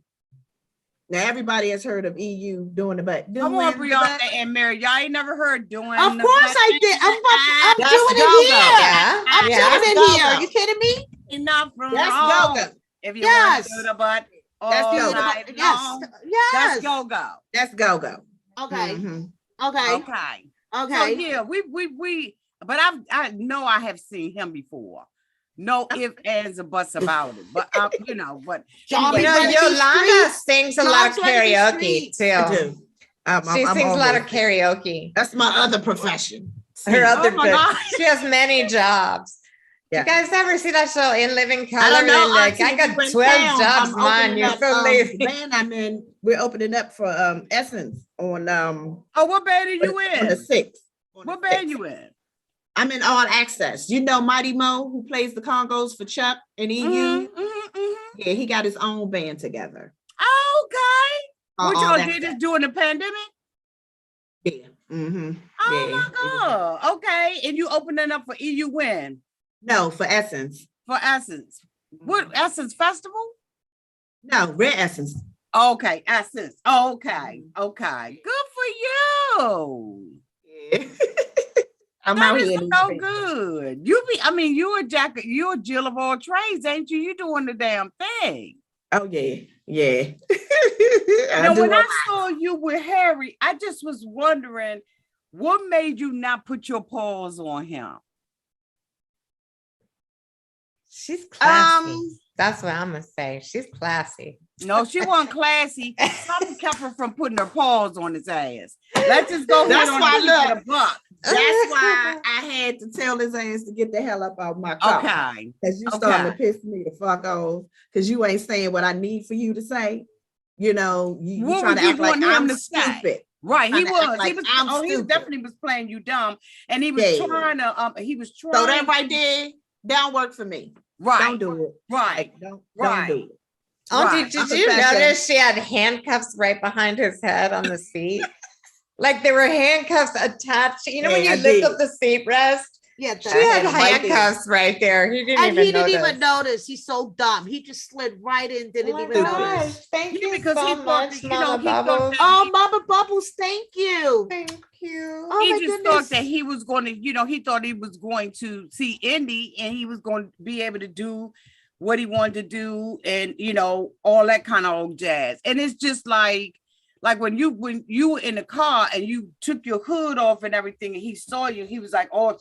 Now everybody has heard of EU doing the butt. Come on, Brianna and Mary. Y'all ain't never heard doing. Of course I did. I'm doing it here. I'm doing it here. Are you kidding me? Enough from That's home. go-go. If you want to do the butt, that's go-go. Yes. That's go-go. That's go-go. Okay. Mm-hmm. Okay. So yeah, we but I know I have seen him before. No ifs, ands, or buts about it. But but Yolanda sings a lot of karaoke too. I do. She sings a lot of karaoke. That's my other profession. Her other she has many jobs. Yeah. You guys ever see that show In Living Color? I don't know. Like, I got 12 jobs, man. You're so lazy. The band I'm in, we're opening up for Essence on what band are you in? On the 6th. What band you in? I'm in All Access. You know Mighty Mo, who plays the congos for Chuck and EU? Yeah, he got his own band together. Okay. What y'all did this during the pandemic? Yeah. Mm-hmm. Oh my God. Okay. And you opening up for EU when? No, for Essence. For Essence. What Essence Festival? No, Red Essence. Okay, Essence. Okay. Good for you. Yeah. I'm that out is here. So good. You're a Jill of all trades, ain't you? You doing the damn thing. Oh yeah. When I saw you with Harry, I just was wondering what made you not put your paws on him. She's classy. That's what I'm gonna say. She's classy. No, she wasn't classy. Something kept her from putting her paws on his ass. Let's just go. That's why look. That's why I had to tell his ass to get the hell up out of my car. Okay. Because you starting to piss me the fuck off. Because you ain't saying what I need for you to say. You trying to act like I'm stupid. Right, he definitely was playing you dumb, and he was trying to. So that right there, don't work for me. Right, don't do it. Right, don't do it. Auntie, did you notice she had handcuffs right behind his head on the seat? Like there were handcuffs attached. When you lift up the seat rest? Yeah, she had handcuffs right there. He didn't even notice. He's so dumb. He just slid right in. Didn't even notice. Thank you because so he thought much, Mama Bubbles. Mama Bubbles, thank you. Thank you. Oh, he just thought that he was going to, he thought he was going to see Indy and he was going to be able to do what he wanted to do and, all that kind of old jazz. And it's just like when you were in the car and you took your hood off and everything and he saw you, he was like, oh,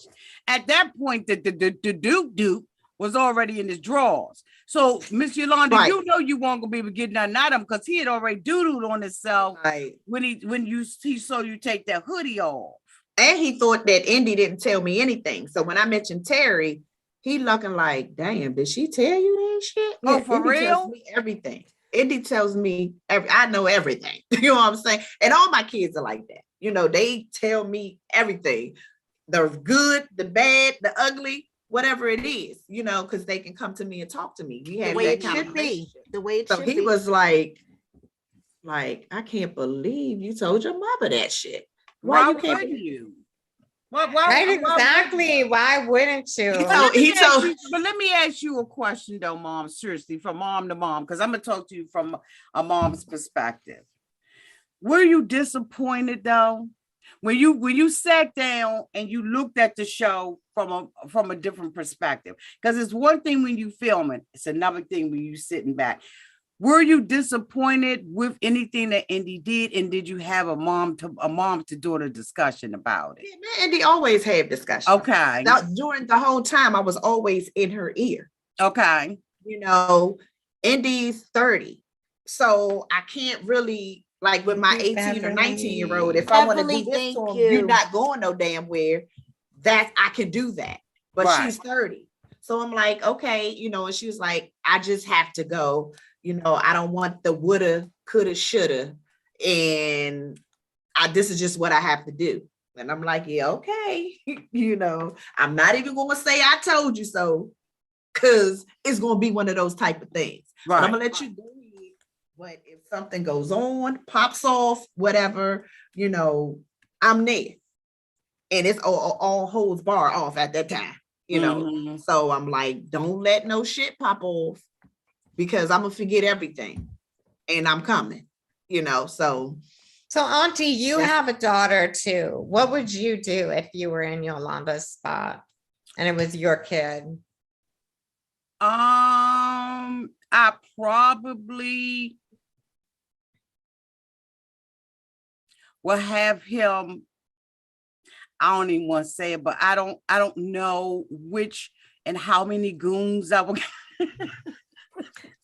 at that point, the Duke was already in his drawers. So Miss Yolanda, you weren't gonna be able to get nothing out of him because he had already doodled on himself when he saw you take that hoodie off. And he thought that Indy didn't tell me anything. So when I mentioned Terry, he looking like, damn, did she tell you that shit? Oh, for Indy real? tells me everything. Indy tells me I know everything. You know what I'm saying? And all my kids are like that. They tell me everything. The good, the bad, the ugly, whatever it is, because they can come to me and talk to me. We have the way that it kind should of be. The way it so should be. he was like, I can't believe you told your mother that shit. Why wouldn't you? Exactly. Why wouldn't you? But let me ask you a question though, Mom, seriously, from mom to mom, because I'm gonna talk to you from a mom's perspective. Were you disappointed though? When you sat down and you looked at the show from a different perspective? Because it's one thing when you filming, it's another thing when you sitting back. Were you disappointed with anything that Indy did? And did you have a mom to daughter discussion about it? Yeah, Indy always had discussion. Okay. Now, during the whole time, I was always in her ear. Okay. Indy's 30. So I can't really, like with my 18 or 19-year-old, if I want to do this to him, you're not going no damn where, that I can do that. But she's 30. So I'm like, okay, and she was like, I just have to go. I don't want the woulda, coulda, shoulda. And this is just what I have to do. And I'm like, yeah, okay. I'm not even going to say I told you so, because it's going to be one of those type of things. Right. But I'm going to let you do it. But if something goes on, pops off, whatever, I'm there. And it's all holds bar off at that time, Mm-hmm. So I'm like, don't let no shit pop off, because I'm going to forget everything. And I'm coming, so. So Auntie, you have a daughter too. What would you do if you were in Yolanda's spot and it was your kid? I probably will have him. I don't even want to say it, but I don't know which and how many goons I will.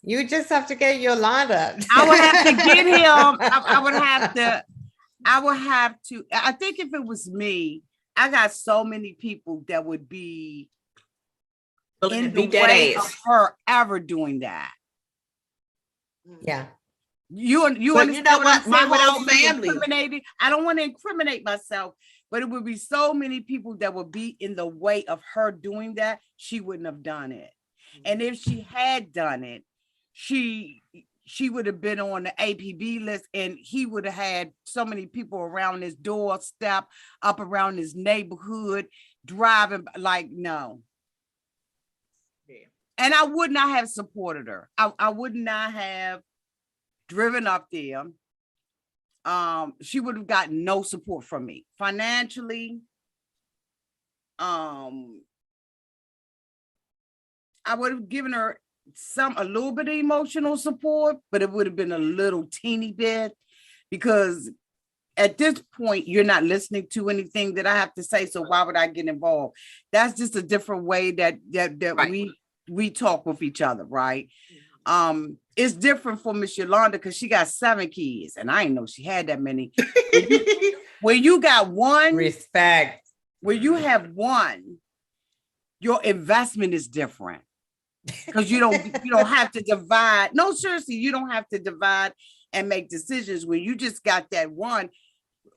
You just have to get Yolanda. I would have to get him. I would have to. I think if it was me, I got so many people that would be in the way of her ever doing that. Yeah. You understand what I'm saying? My whole family. I don't want to incriminate myself, but it would be so many people that would be in the way of her doing that. She wouldn't have done it. And if she had done it, she would have been on the APB list, and he would have had so many people around his doorstep, up around his neighborhood, driving like, no. Yeah. And I would not have supported her. I would not have driven up there. She would have gotten no support from me financially. I would have given her a little bit of emotional support, but it would have been a little teeny bit, because at this point you're not listening to anything that I have to say. So why would I get involved? That's just a different way that right. we talk with each other, right? It's different for Miss Yolanda because she got 7 kids, and I didn't know she had that many. When you got one, respect. When you have one, your investment is different. Because you don't have to divide. No, seriously, you don't have to divide and make decisions. When you just got that one,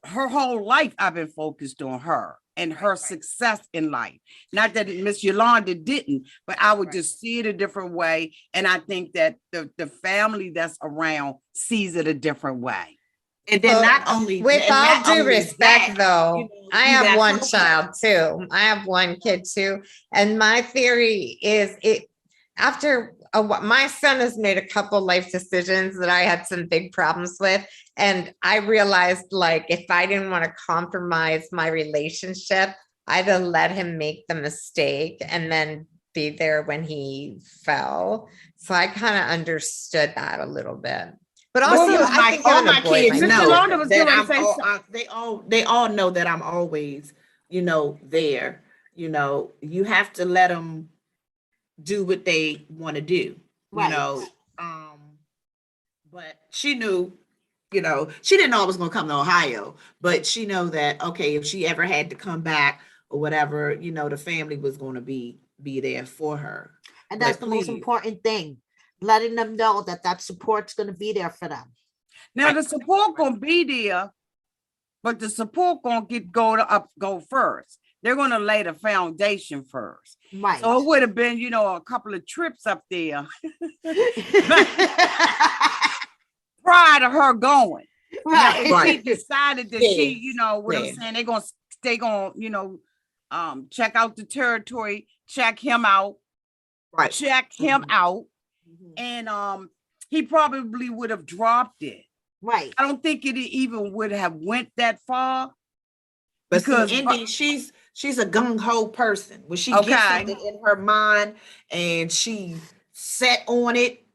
her whole life I've been focused on her and her success in life. Not that Miss Yolanda didn't, but I would just see it a different way. And I think that the family that's around sees it a different way. And then not only with all due respect, though, I have one child too. I have one kid too. And my theory is after my son has made a couple life decisions that I had some big problems with. And I realized, like, if I didn't want to compromise my relationship, I'd have let him make the mistake and then be there when he fell. So I kind of understood that a little bit. But also, I think all my kids know that they all know that I'm always, there. You have to let them do what they want to do, right. But she knew, she didn't know I was going to come to Ohio, but she know that, okay, if she ever had to come back or whatever, the family was going to be there for her. And that's the most important thing, letting them know that support's going to be there for them. Now, the support going to be there, but the support going to go first. They're going to lay the foundation first. Right. So it would have been, a couple of trips up there prior to her going. Right. Now, she decided that she, what I'm saying, they're going to, check out the territory, check him out, right. Check him out. Mm-hmm. And he probably would have dropped it. Right. I don't think it even would have went that far. But because Indy, she's a gung-ho person. When she gets something in her mind and she set on it,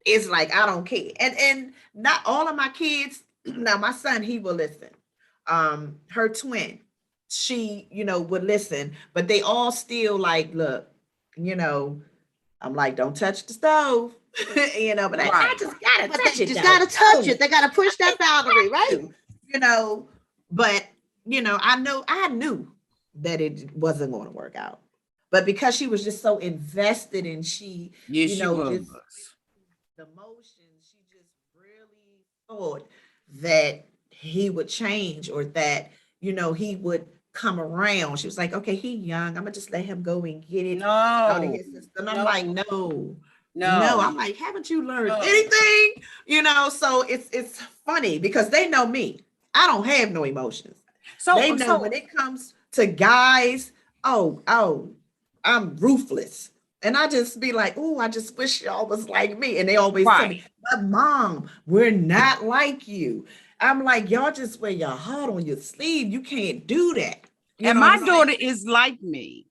it's like, I don't care. And not all of my kids, now my son, he will listen. Her twin, she, would listen, but they all still like, look, I'm like, don't touch the stove, but right. I just gotta touch it. Just gotta touch it. They gotta push that boundary, right? But I knew that it wasn't going to work out, but because she was just so invested and she, just the emotion, she just really thought that he would change or that, he would come around. She was like, okay, he young. I'm gonna just let him go and get it out of No, his system. I'm like, no. no. I'm like, haven't you learned anything? So it's funny because they know me. I don't have no emotions. They know when it comes to guys, I'm ruthless. And I just be like, oh, I just wish y'all was like me. And they always tell me, but mom, we're not like you. I'm like, y'all just wear your heart on your sleeve. You can't do that. And my daughter is like me.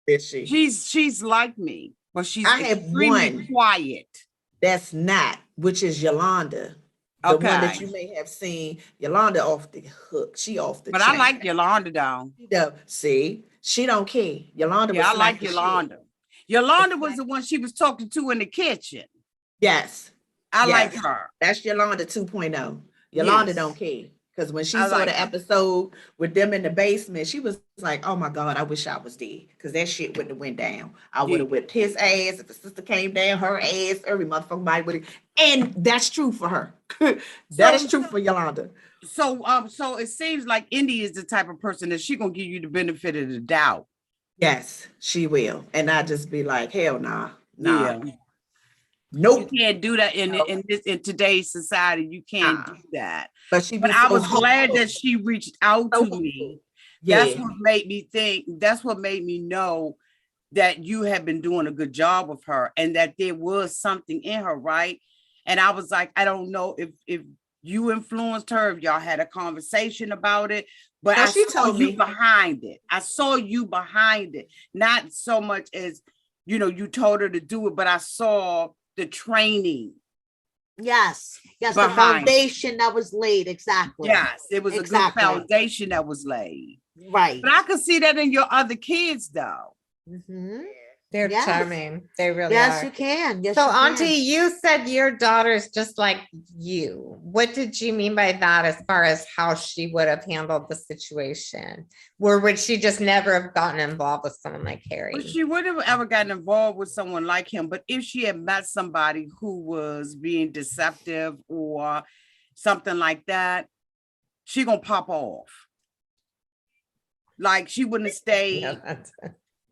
Is she? She's like me, but she's I have extremely one quiet. That's not, which is Yolanda. The one that you may have seen. Yolanda off the hook. She off the But chain. I like Yolanda though. See, she don't care. Yolanda was I like Yolanda. Yolanda was the one she was talking to in the kitchen. Yes. I like her. That's Yolanda 2.0. Yolanda don't care. Because when she saw the episode with them in the basement, she was like, oh my God, I wish I was there. Because that shit wouldn't have went down. I would have whipped his ass. If the sister came down, her ass, every motherfucking body would have. And that's true for her. That is true for Yolanda. So it seems like Indy is the type of person that she gonna give you the benefit of the doubt. Yes, she will. And I just be like, hell nah. Yeah. Nope. You can't do that in today's society. You can't do that. But I was glad that she reached out to me. Yeah. That's what made me think. That's what made me know that you have been doing a good job with her and that there was something in her, right? And I was like, I don't know if you influenced her, if y'all had a conversation about it, but I saw you behind it. I saw you behind it. Not so much as, you told her to do it, but I saw the training. Yes, the foundation that was laid. Exactly. Yes, it was a good foundation that was laid. Right. But I could see that in your other kids, though. Mm-hmm. They're charming. They really are. Yes, you can. Yes, so, Auntie, you said your daughter's just like you. What did you mean by that as far as how she would have handled the situation? Or would she just never have gotten involved with someone like Harry? Well, she wouldn't have ever gotten involved with someone like him. But if she had met somebody who was being deceptive or something like that, she gonna pop off. Like she wouldn't stay. Yeah,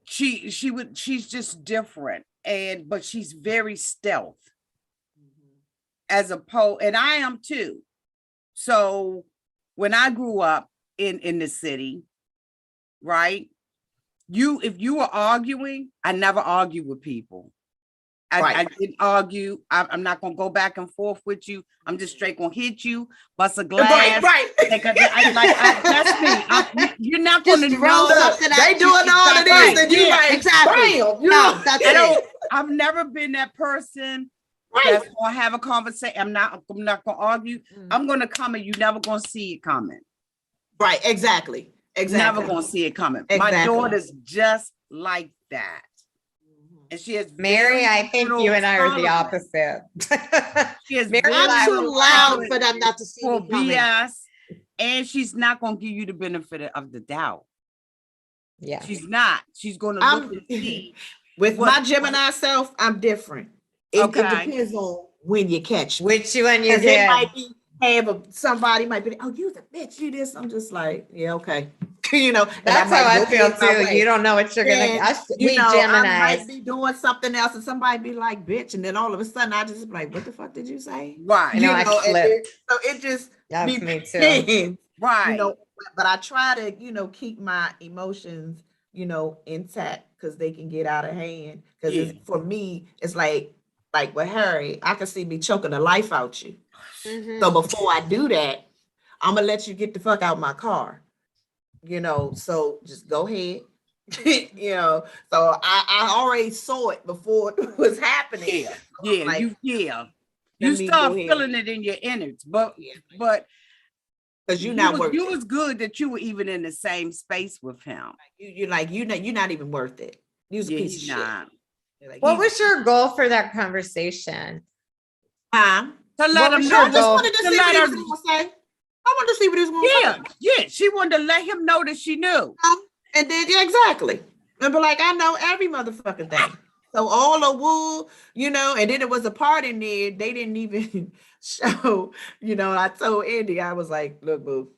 she's just different, but she's very stealth as opposed, and I am too. So when I grew up in the city, right, if you were arguing, I never argued with people. I didn't argue. I'm not gonna go back and forth with you. I'm just straight gonna hit you, bust a glass. Right. That's me. You're not gonna know something. They doing all of this, and you like exactly. No, that's it. I've never been that person that's gonna have a conversation. I'm not gonna argue. I'm gonna come and you're never gonna see it coming. Right. Exactly. Never gonna see it coming. My daughter's just like that. And she is Mary. I think you and I are the opposite. She is I'm too loud for them not to see me BS, and she's not going to give you the benefit of the doubt. Yeah, she's not. She's going to look and see. With my Gemini self, I'm different. It depends on when you catch me. Which one you did. Somebody might be, oh, you the bitch, you this. I'm just like, yeah, okay. That's how I feel too. You don't know what you're gonna. I might be doing something else, and somebody be like, "Bitch," and then all of a sudden, I just be like, "What the fuck did you say?" Right. I flip. So it just me too. Right. But I try to, keep my emotions, intact because they can get out of hand. Because for me, it's like with Harry, I can see me choking the life out you. Mm-hmm. So before I do that, I'm gonna let you get the fuck out of my car. So just go ahead. So I already saw it before it was happening. You start feeling it in your innards, but because you're not worth it. You was good that you were even in the same space with him. You're not even worth it. You was a piece of shit. What was your goal for that conversation? To let him know. I just wanted to see what he was going to say. I wanted to see what he was going to say. Yeah. She wanted to let him know that she knew. And then, exactly. And be like, I know every motherfucking thing. So all the wool, and then it was a part in there. They didn't even show, I told Andy, I was like, look, boo,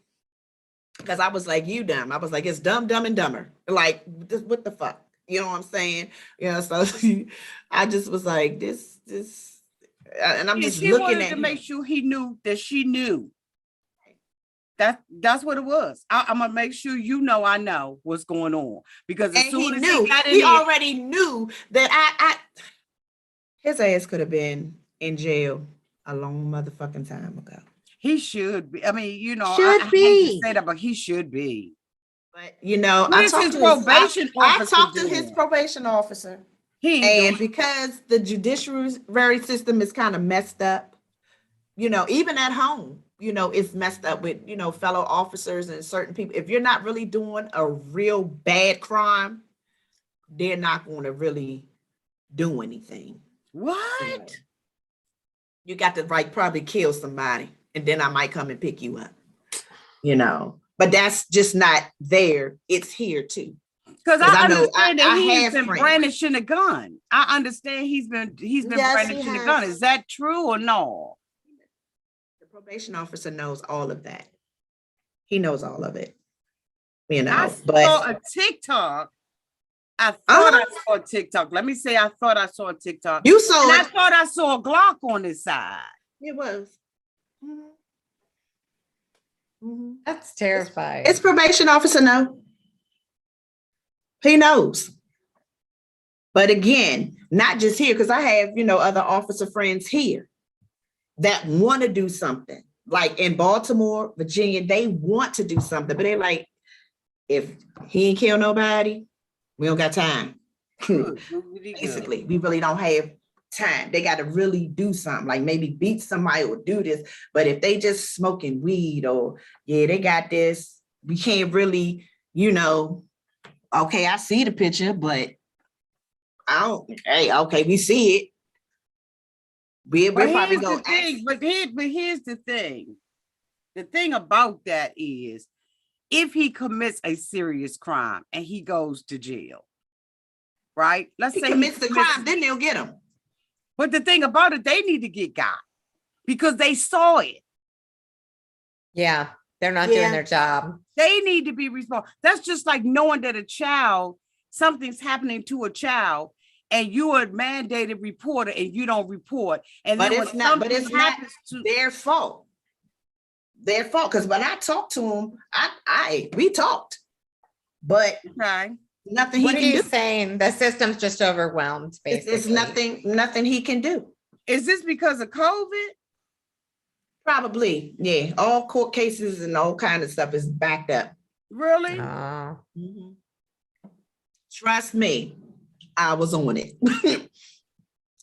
Because I was like, you dumb. I was like, it's dumb, dumb, and dumber. Like, what the fuck? You know what I'm saying? So I just was like, this, and I'm just she looking wanted at to him. make sure he knew that she knew. That's what it was. I'm gonna make sure you know I know what's going on, because as soon as he got in he there, already knew that his ass could have been in jail a long motherfucking time ago. he should be. I mean, you know, Should I hate be. to say that, but he should be. But you know, Where's his probation I officer talked to his doing? probation officer, He ain't and doing. because the judiciary system is kind of messed up, you know, even at home, you know, it's messed up with, you know, fellow officers and certain people. If you're not really doing a real bad crime, they're not going to really do anything. What? You got to probably kill somebody, and then I might come and pick you up, you know. But that's just not there. It's here too. Because I understand that he's been friends. brandishing a gun. I understand he's been Yes, brandishing a gun. Is that true or no? The probation officer knows all of that. He knows all of it. You know, I saw a TikTok. I thought I saw a TikTok. Let me say I thought I saw a TikTok. You saw and it. I thought I saw a Glock on his side. It was. That's terrifying. It's probation officer know. He knows. But again, not just here, because I have, you know, other officer friends here that want to do something. Like in Baltimore, Virginia, they want to do something, but they're like, if he ain't kill nobody, we don't got time. Basically, we really don't have time. They got to really do something, like maybe beat somebody or do this. But if they just smoking weed or, yeah, they got this, we can't really, you know, okay, I see the picture, but I don't, okay, we see it. We're probably going to but here's the thing. The thing about that is, if he commits a serious crime and he goes to jail, right? Let's say he commits the crime, then they'll get him. But the thing about it, they need to get got because they saw it. Yeah, they're not doing their job. They need to be responsible. That's just like knowing that something's happening to a child, and you're a mandated reporter and you don't report. And but then it's not their fault. Their fault. Because when I talked to him, we talked. But nothing he can do. What are you saying? The system's just overwhelmed, basically. It's nothing he can do. Is this because of COVID? Probably, yeah. All court cases and all kind of stuff is backed up. Really? Trust me, I was on it.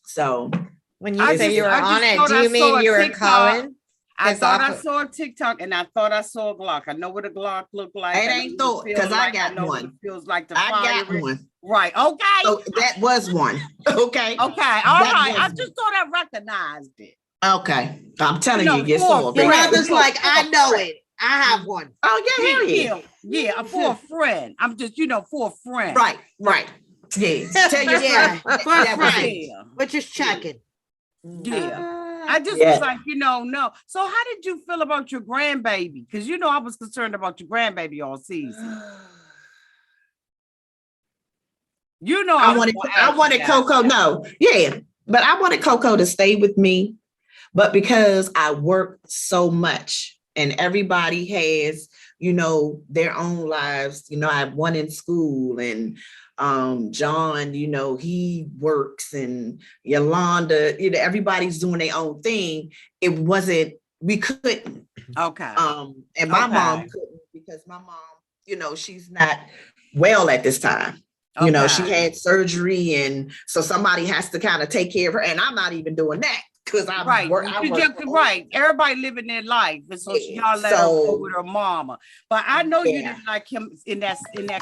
So when you say you were on it, do you mean you were calling? I thought I saw a TikTok and I thought I saw a Glock. I know what a Glock look like. It ain't thought, because I got one. It feels like the I got one. Right. Okay. So that was one. Okay. Okay. All right. I just thought I recognized it. Okay. I'm telling you saw it. Your brother's like, I know it. I have one. Oh, yeah. Yeah, for a friend. I'm just, for a friend. Right. Yeah. Tell your friend. For a friend. But just checking. Yeah. I just was like, no. So how did you feel about your grandbaby? Because I was concerned about your grandbaby all season. I wanted Coco. No, yeah, but I wanted Coco to stay with me. But because I work so much and everybody has, their own lives, I have one in school and John, he works, and Yolanda, everybody's doing their own thing. We couldn't. Okay. And my mom couldn't, because my mom, she's not well at this time. Okay. She had surgery, and so somebody has to kind of take care of her. And I'm not even doing that because I work. Right. Everybody living their life, and so y'all let her go with her mama. But I know you didn't like him in that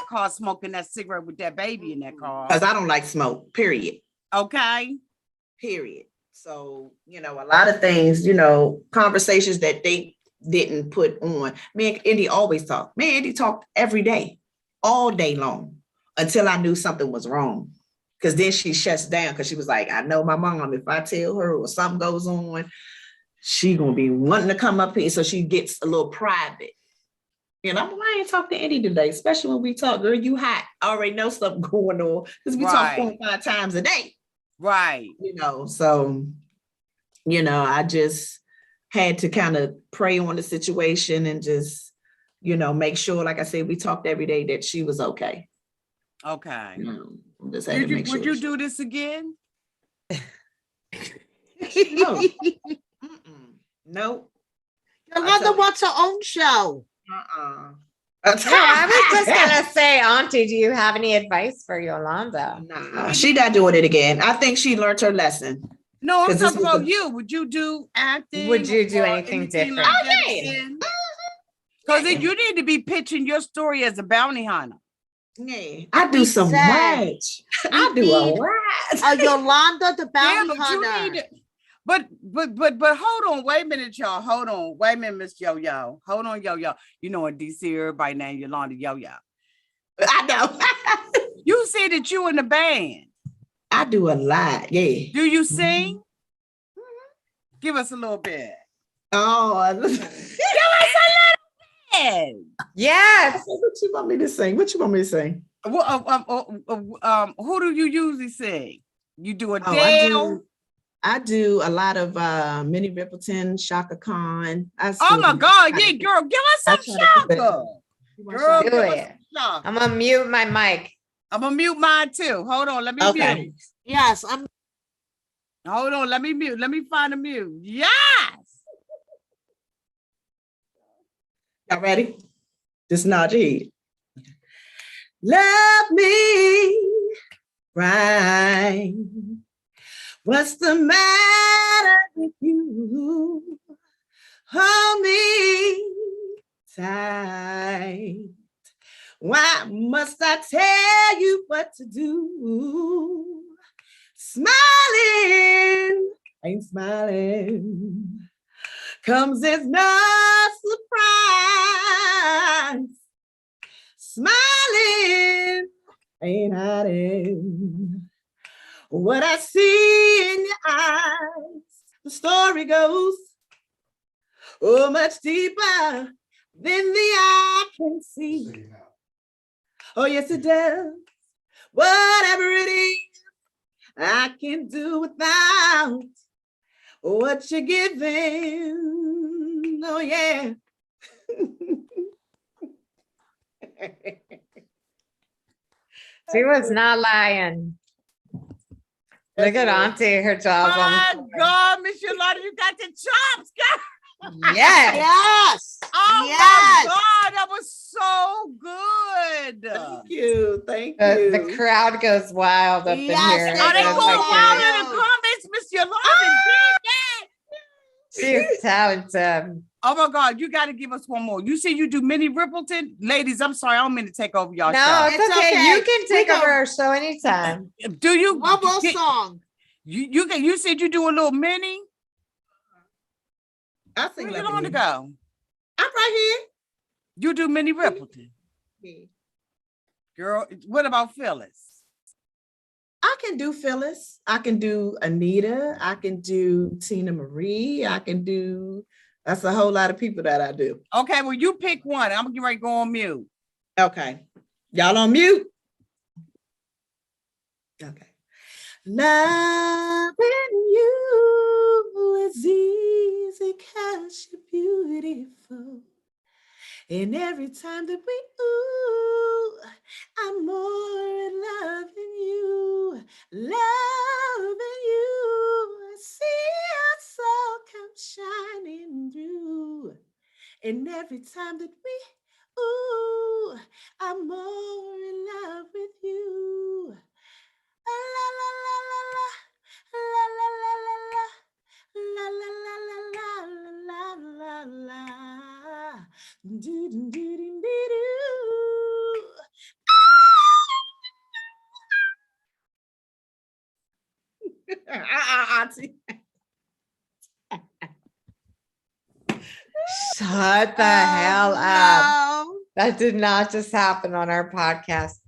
car smoking that cigarette with that baby in that car. Because I don't like smoke. Period. Okay. Period. So a lot of things, conversations that they didn't put on. Me and Indy always talk. Me and Indy talked every day, all day long, until I knew something was wrong. Because then she shuts down, because she was like, I know my mom, if I tell her or something goes on, she gonna be wanting to come up here. So she gets a little private. And I ain't talked to Andy today, especially when we talk, girl, you hot. I already know something going on because we talk 4 or 5 times a day. Right. So, I just had to kind of pray on the situation and just, make sure, like I said, we talked every day that she was okay. Okay. Just had to make sure. Would you do this again? No. Nope. Yolanda wants her own show. I was just gonna say, Auntie, do you have any advice for Yolanda? Nah, she not doing it again. I think she learned her lesson. No, I'm talking about you. Would you do acting? Would you do anything different? Because you need to be pitching your story as a bounty hunter. Yeah, I do so much. I do a lot. Yolanda, the bounty hunter. But hold on, wait a minute, y'all. Hold on, wait a minute, Miss Yo-Yo. Hold on, Yo-Yo. In DC, everybody named Yolanda Yo-Yo. I know. You said that you in the band. I do a lot, yeah. Do you sing? Mm-hmm. Give us a little bit. Oh, give us a little bit. Yes. What you want me to sing? Who do you usually sing? You do a I do a lot of Minnie Riperton, Shaka Khan. Oh my God, yeah, girl, give us some Shaka. Girl, do it. I'm gonna mute my mic. I'm gonna mute mine too. Hold on, let me mute. Yes, Hold on, let me mute. Let me find a mute. Yes. Y'all ready? Just nod your head. Love me right. What's the matter with you? Hold me tight. Why must I tell you what to do? Smiling, ain't smiling. Comes as no surprise. Smiling, ain't hiding. What I see in your eyes, the story goes, oh, much deeper than the eye can see. Oh, yes, it does. Whatever it is, I can do without what you're giving. Oh, yeah. She was not lying. Look at Auntie, her jaws on. My God, Miss Yolanda, you got the chops, girl. Yes. Yes. Oh my God, that was so good. Thank you. The crowd goes wild up in here. Oh, they go wild in the comments, Miss Yolanda. She's talented. Oh my God, you got to give us one more. You see, you do Minnie Riperton, ladies. I'm sorry, I don't mean to take over y'all. No, show. it's okay. You can take over our show anytime. Do you? One more song. You said you do a little Minnie. I sing. Where you want to go? I'm right here. You do Minnie Riperton. Yeah. Girl, what about Phyllis? I can do Phyllis. I can do Anita. I can do Tina Marie. That's a whole lot of people that I do. Okay, well, you pick one. I'm getting ready to go on mute. Okay. Y'all on mute? Okay. Loving you is easy 'cause you're beautiful. And every time that we ooh, I'm more in love with you. Loving you. I see your soul come shining through. And every time that we ooh, I'm more in love with you. La la la la la la la la la la la la la la. Do do do do do do. Auntie. Shut the hell up. No. That did not just happen on our podcast.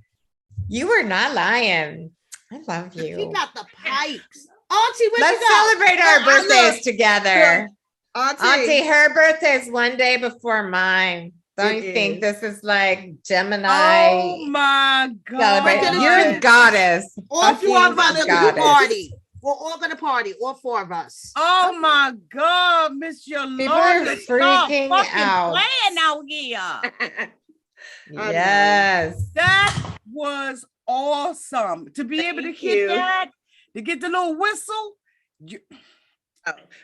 You were not lying. I love you. She got the pipes. Auntie, let's celebrate our birthdays together. Auntie, her birthday is one day before mine. Don't you think this is like Gemini? Oh my Celebrate. God. You're a goddess. All four of us Goddess. party. We're all gonna party, all four of us. Oh my God, Miss Yolanda. People are freaking out. Playing out here. Yes. That was awesome. To be able to get that, to get the little whistle.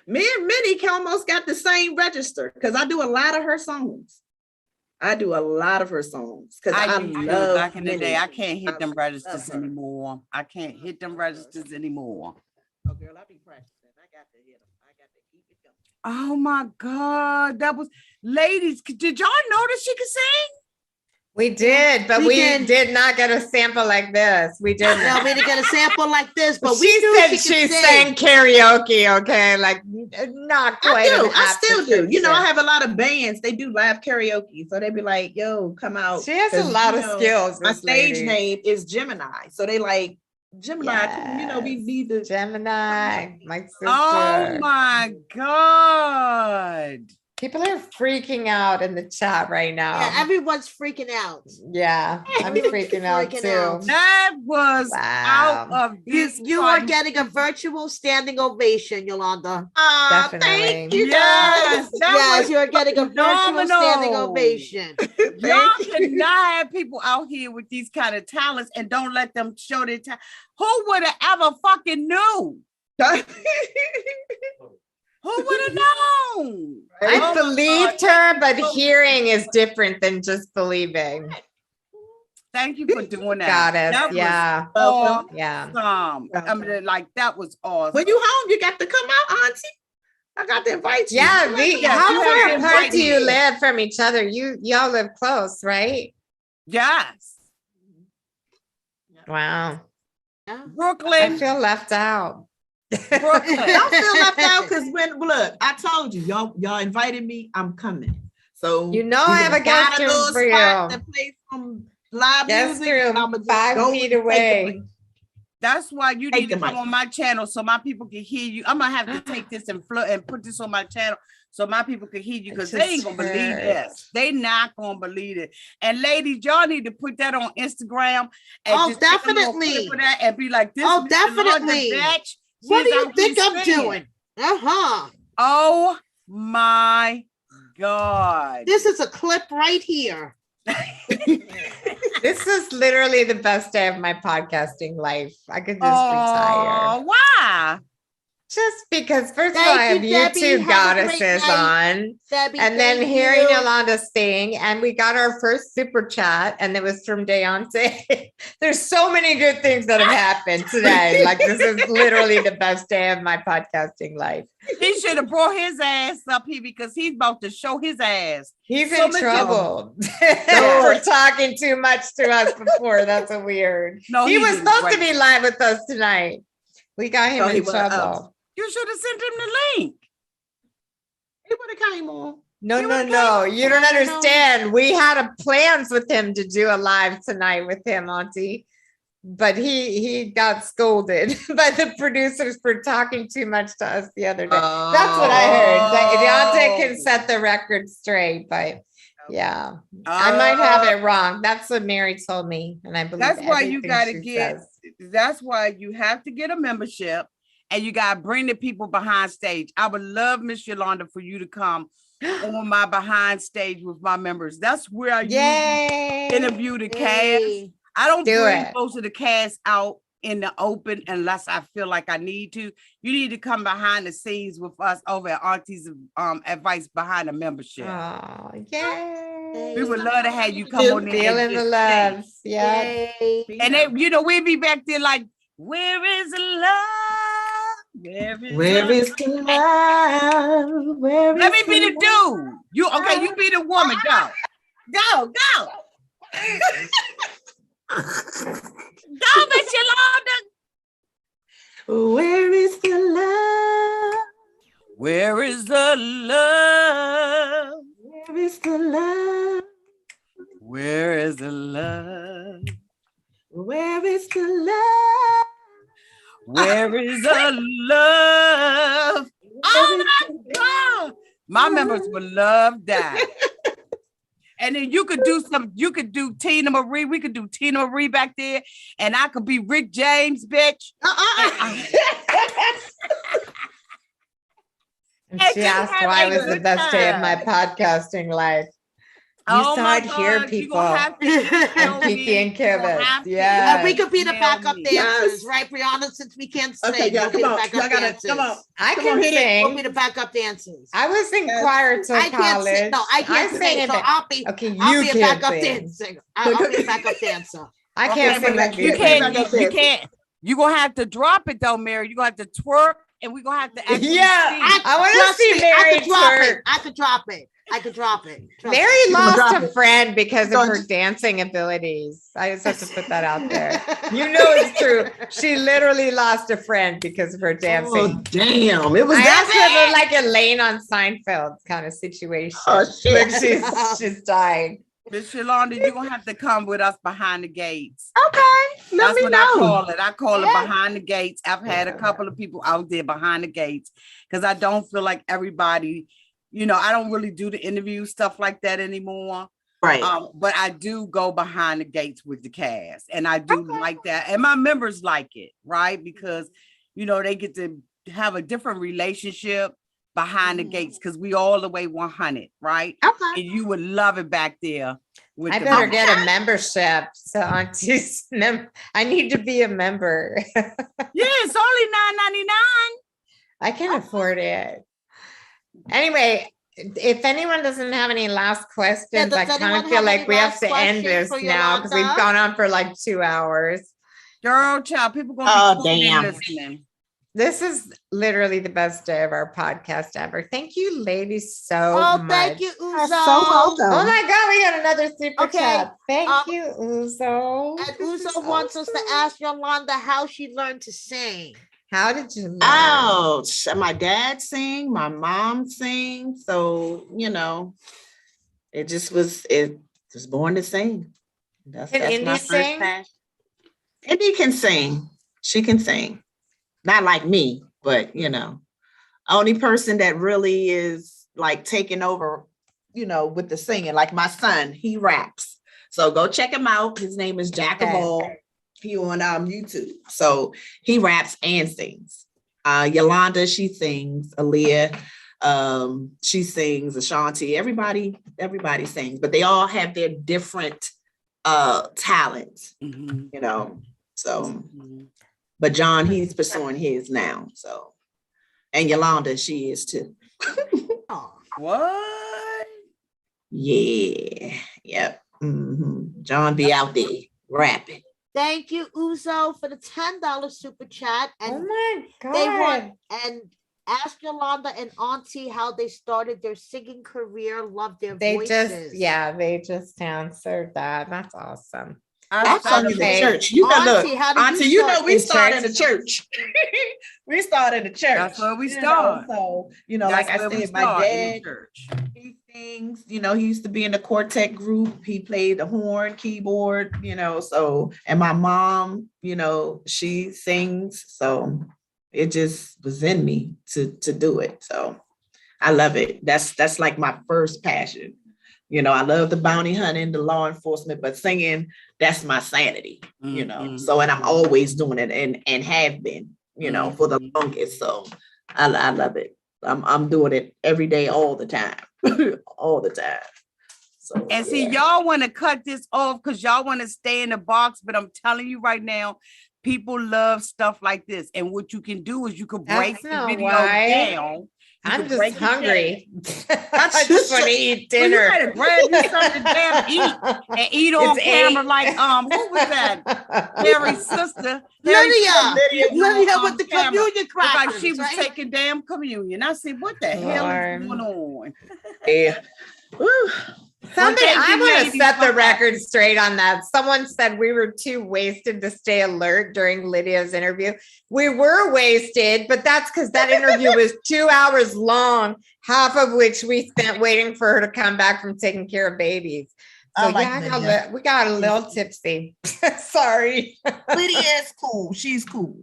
Me and Minnie almost got the same register because I do a lot of her songs. Because I love back in the Minnie. day. I can't hit them registers anymore. Oh, girl, I be practicing. I got to hit them. I got to keep it going. Oh my God. That was, ladies, did y'all notice she could sing? We did, but we did not get a sample like this. We didn't. No, we didn't get a sample like this, but she said she sang karaoke, okay? Like not quite. I still do. You know, I have a lot of bands. They do live karaoke. So they be like, yo, come out. She has a lot of skills. My stage name is Gemini. So they like, Gemini, we need the Gemini, my sister. Oh my God. People are freaking out in the chat right now. Yeah, everyone's freaking out. Yeah, I'm freaking out too. That was out of this. You are getting a virtual standing ovation, Yolanda. Definitely. Thank you. Yes, you are getting a virtual standing ovation. Y'all cannot have people out here with these kind of talents and don't let them show their talent. Who would have ever fucking knew? Who would have known? I believed her, but hearing is different than just believing. Thank you for doing that. Got it. That yeah. Was yeah. Awesome. I mean, like that was awesome. When you home, you got to come out, Auntie. I got to invite you. Yeah, how far apart do you live from each other? Y'all live close, right? Yes. Wow. Brooklyn. I feel left out. Brooklyn. I feel left out because look, I told you, y'all invited me. I'm coming. So I have a guest room for you. That plays some live guest music. room 5 feet away. That's why you need to come on my channel so my people can hear you. I'm gonna have to take this and put this on my channel so my people can hear you because they ain't gonna believe this. They not gonna believe it. And ladies, y'all need to put that on Instagram. And just definitely. That and be like, this. Oh, definitely. What do you think I'm doing? Oh my God. This is a clip right here. This is literally the best day of my podcasting life. I could just retire. Why? Just because, first of all, I have you two goddesses on. And then hearing Yolanda sing, and we got our first super chat, and it was from Daonte. There's so many good things that have happened today. Like, this is literally the best day of my podcasting life. He should have brought his ass up here because he's about to show his ass. He's in trouble for talking too much to us before. That's a weird. No, he was supposed to be live with us tonight. We got him in trouble. You should have sent him the link. He would have came on. No. You don't understand. We had plans with him to do a live tonight with him, Auntie. But he got scolded by the producers for talking too much to us the other day. That's what I heard. Deonte can set the record straight, but yeah, I might have it wrong. That's what Mary told me, and I believe that's why you got to get. That's why you have to get a membership, and you got to bring the people behind stage. I would love, Miss Yolanda, for you to come on my behind stage with my members. That's where I interview the cast. I don't bring most of the cast out in the open unless I feel like I need to. You need to come behind the scenes with us over at Auntie's Advice behind the membership. Oh, yay. We would love to have you come on there. Feeling the love. Yeah. And they, we'd be back there like, where is the love? Where is the love? Let me be the dude. You be the woman. Go. Go, Miss Yolanda. Where is the love? Where is the love? Where is the love? Where is the love? Where is the love? Where is the love? Oh my God. My members would love that. And then you could do Tina Marie. We could do Tina Marie back there. And I could be Rick James, bitch. And she asked why it was the best day of my podcasting life. You saw it here, people. And Kiki and Kevin. Yeah. And we could be the backup dancers, right, Brianna? Since we can't sing, Okay, yeah, come on. Come on. I can sing. We'll be the backup dancers. I was in choir till college. Can't sing. No, I can't sing. So I'll be a backup dancer. I'll be a backup dancer. I can't sing like you. You can't. You're going to have to drop it, though, Mary. You're going to have to twerk, and we're going to have to actually sing. I want to see Mary twerk. I could drop it. Mary lost a friend because of her dancing abilities. I just have to put that out there. You know it's true. She literally lost a friend because of her dancing. Oh, damn. It was that like Elaine on Seinfeld kind of situation. Oh, shit. Like she's dying. Miss Yolanda, you're going to have to come with us behind the gates. Okay. That's what I call it. I call it behind the gates. I've had a couple of people out there behind the gates because I don't feel like everybody, I don't really do the interview stuff like that anymore. Right. But I do go behind the gates with the cast, and I do like that. And my members like it, right? Because, they get to have a different relationship behind the gates because we all the way 100, right? Okay. And you would love it back there. I better get a membership. So Auntie's I need to be a member. Yeah, it's only $9.99. I can afford it. Anyway, if anyone doesn't have any last questions, I kind of feel like we have to end this now because we've gone on for like 2 hours. Girl, child, people gonna be listening. This is literally the best day of our podcast ever. Thank you, ladies, so much. Thank you, Uzo. So welcome. Oh my God, we got another super chat. Thank you, Uzo. And Uzo wants us to ask Yolanda how she learned to sing. How did you learn? Oh, my dad sang, my mom sang. So, it was born to sing. That's my first passion. Indy can sing. She can sing. Not like me, but, only person that really is like taking over, with the singing, like my son, he raps. So go check him out. His name is Jack of All. He on YouTube. So he raps and sings. Yolanda, she sings. Aaliyah, she sings. Auntie, everybody sings, but they all have their different talents, So, but John, he's pursuing his now. So, and Yolanda, she is too. What? Yeah. Yep. Mm-hmm. John be out there rapping. Thank you, Uzo, for the $10 super chat. And oh my God. They want and ask Yolanda and Auntie how they started their singing career. Love their voices. They just answered that. That's awesome. I sung in the church. Auntie, we started in the church. We started in the church. That's where we started. So, like I said, my dad, he sings, he used to be in the quartet group. He played the horn, keyboard, so, and my mom, she sings. So it just was in me to do it. So I love it. That's like my first passion. I love the bounty hunting, the law enforcement, but singing, that's my sanity, So, and I'm always doing it and have been, for the longest. So I love it. I'm doing it every day, all the time, all the time. So, and see, y'all want to cut this off because y'all want to stay in the box, but I'm telling you right now, people love stuff like this. And what you can do is you can break the video down. I'm just hungry. I just want to eat dinner. Well, you better grab you something damn eat and eat on camera like who was that? Mary's sister. Lydia with the communion crackers. Like she was taking damn communion. I said, what the hell is going on? Yeah. I want to set the record straight on that. Someone said we were too wasted to stay alert during Lydia's interview. We were wasted, but that's because that interview was 2 hours long, half of which we spent waiting for her to come back from taking care of babies. So we got a little tipsy. Sorry. Lydia is cool. She's cool.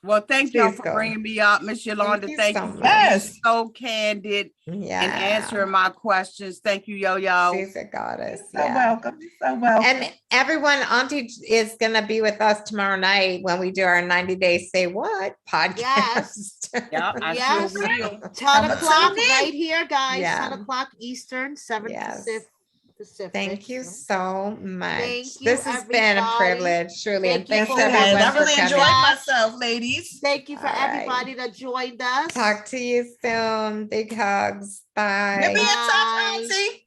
Well, thank y'all Please for go. bringing me up, Miss Yolanda. you Thank so you for much. being so candid and answering my questions. Thank you, Yo-Yo. She's a goddess. So welcome. So welcome. And everyone, Auntie is going to be with us tomorrow night when we do our 90 Day Say What podcast. Yes. Yeah, I Yes. sure will. 10 o'clock tune in. right here, guys. Yeah. 10 o'clock Eastern, 7 Yes. Pacific. Thank you So, so much. Thank you, This has been a everybody. privilege, truly. Thank And you thanks for everyone I for really coming. enjoyed myself, ladies. Thank you for All right. everybody that joined us. Talk to you soon. Big hugs. Bye. We'll be in touch, Bye. Auntie.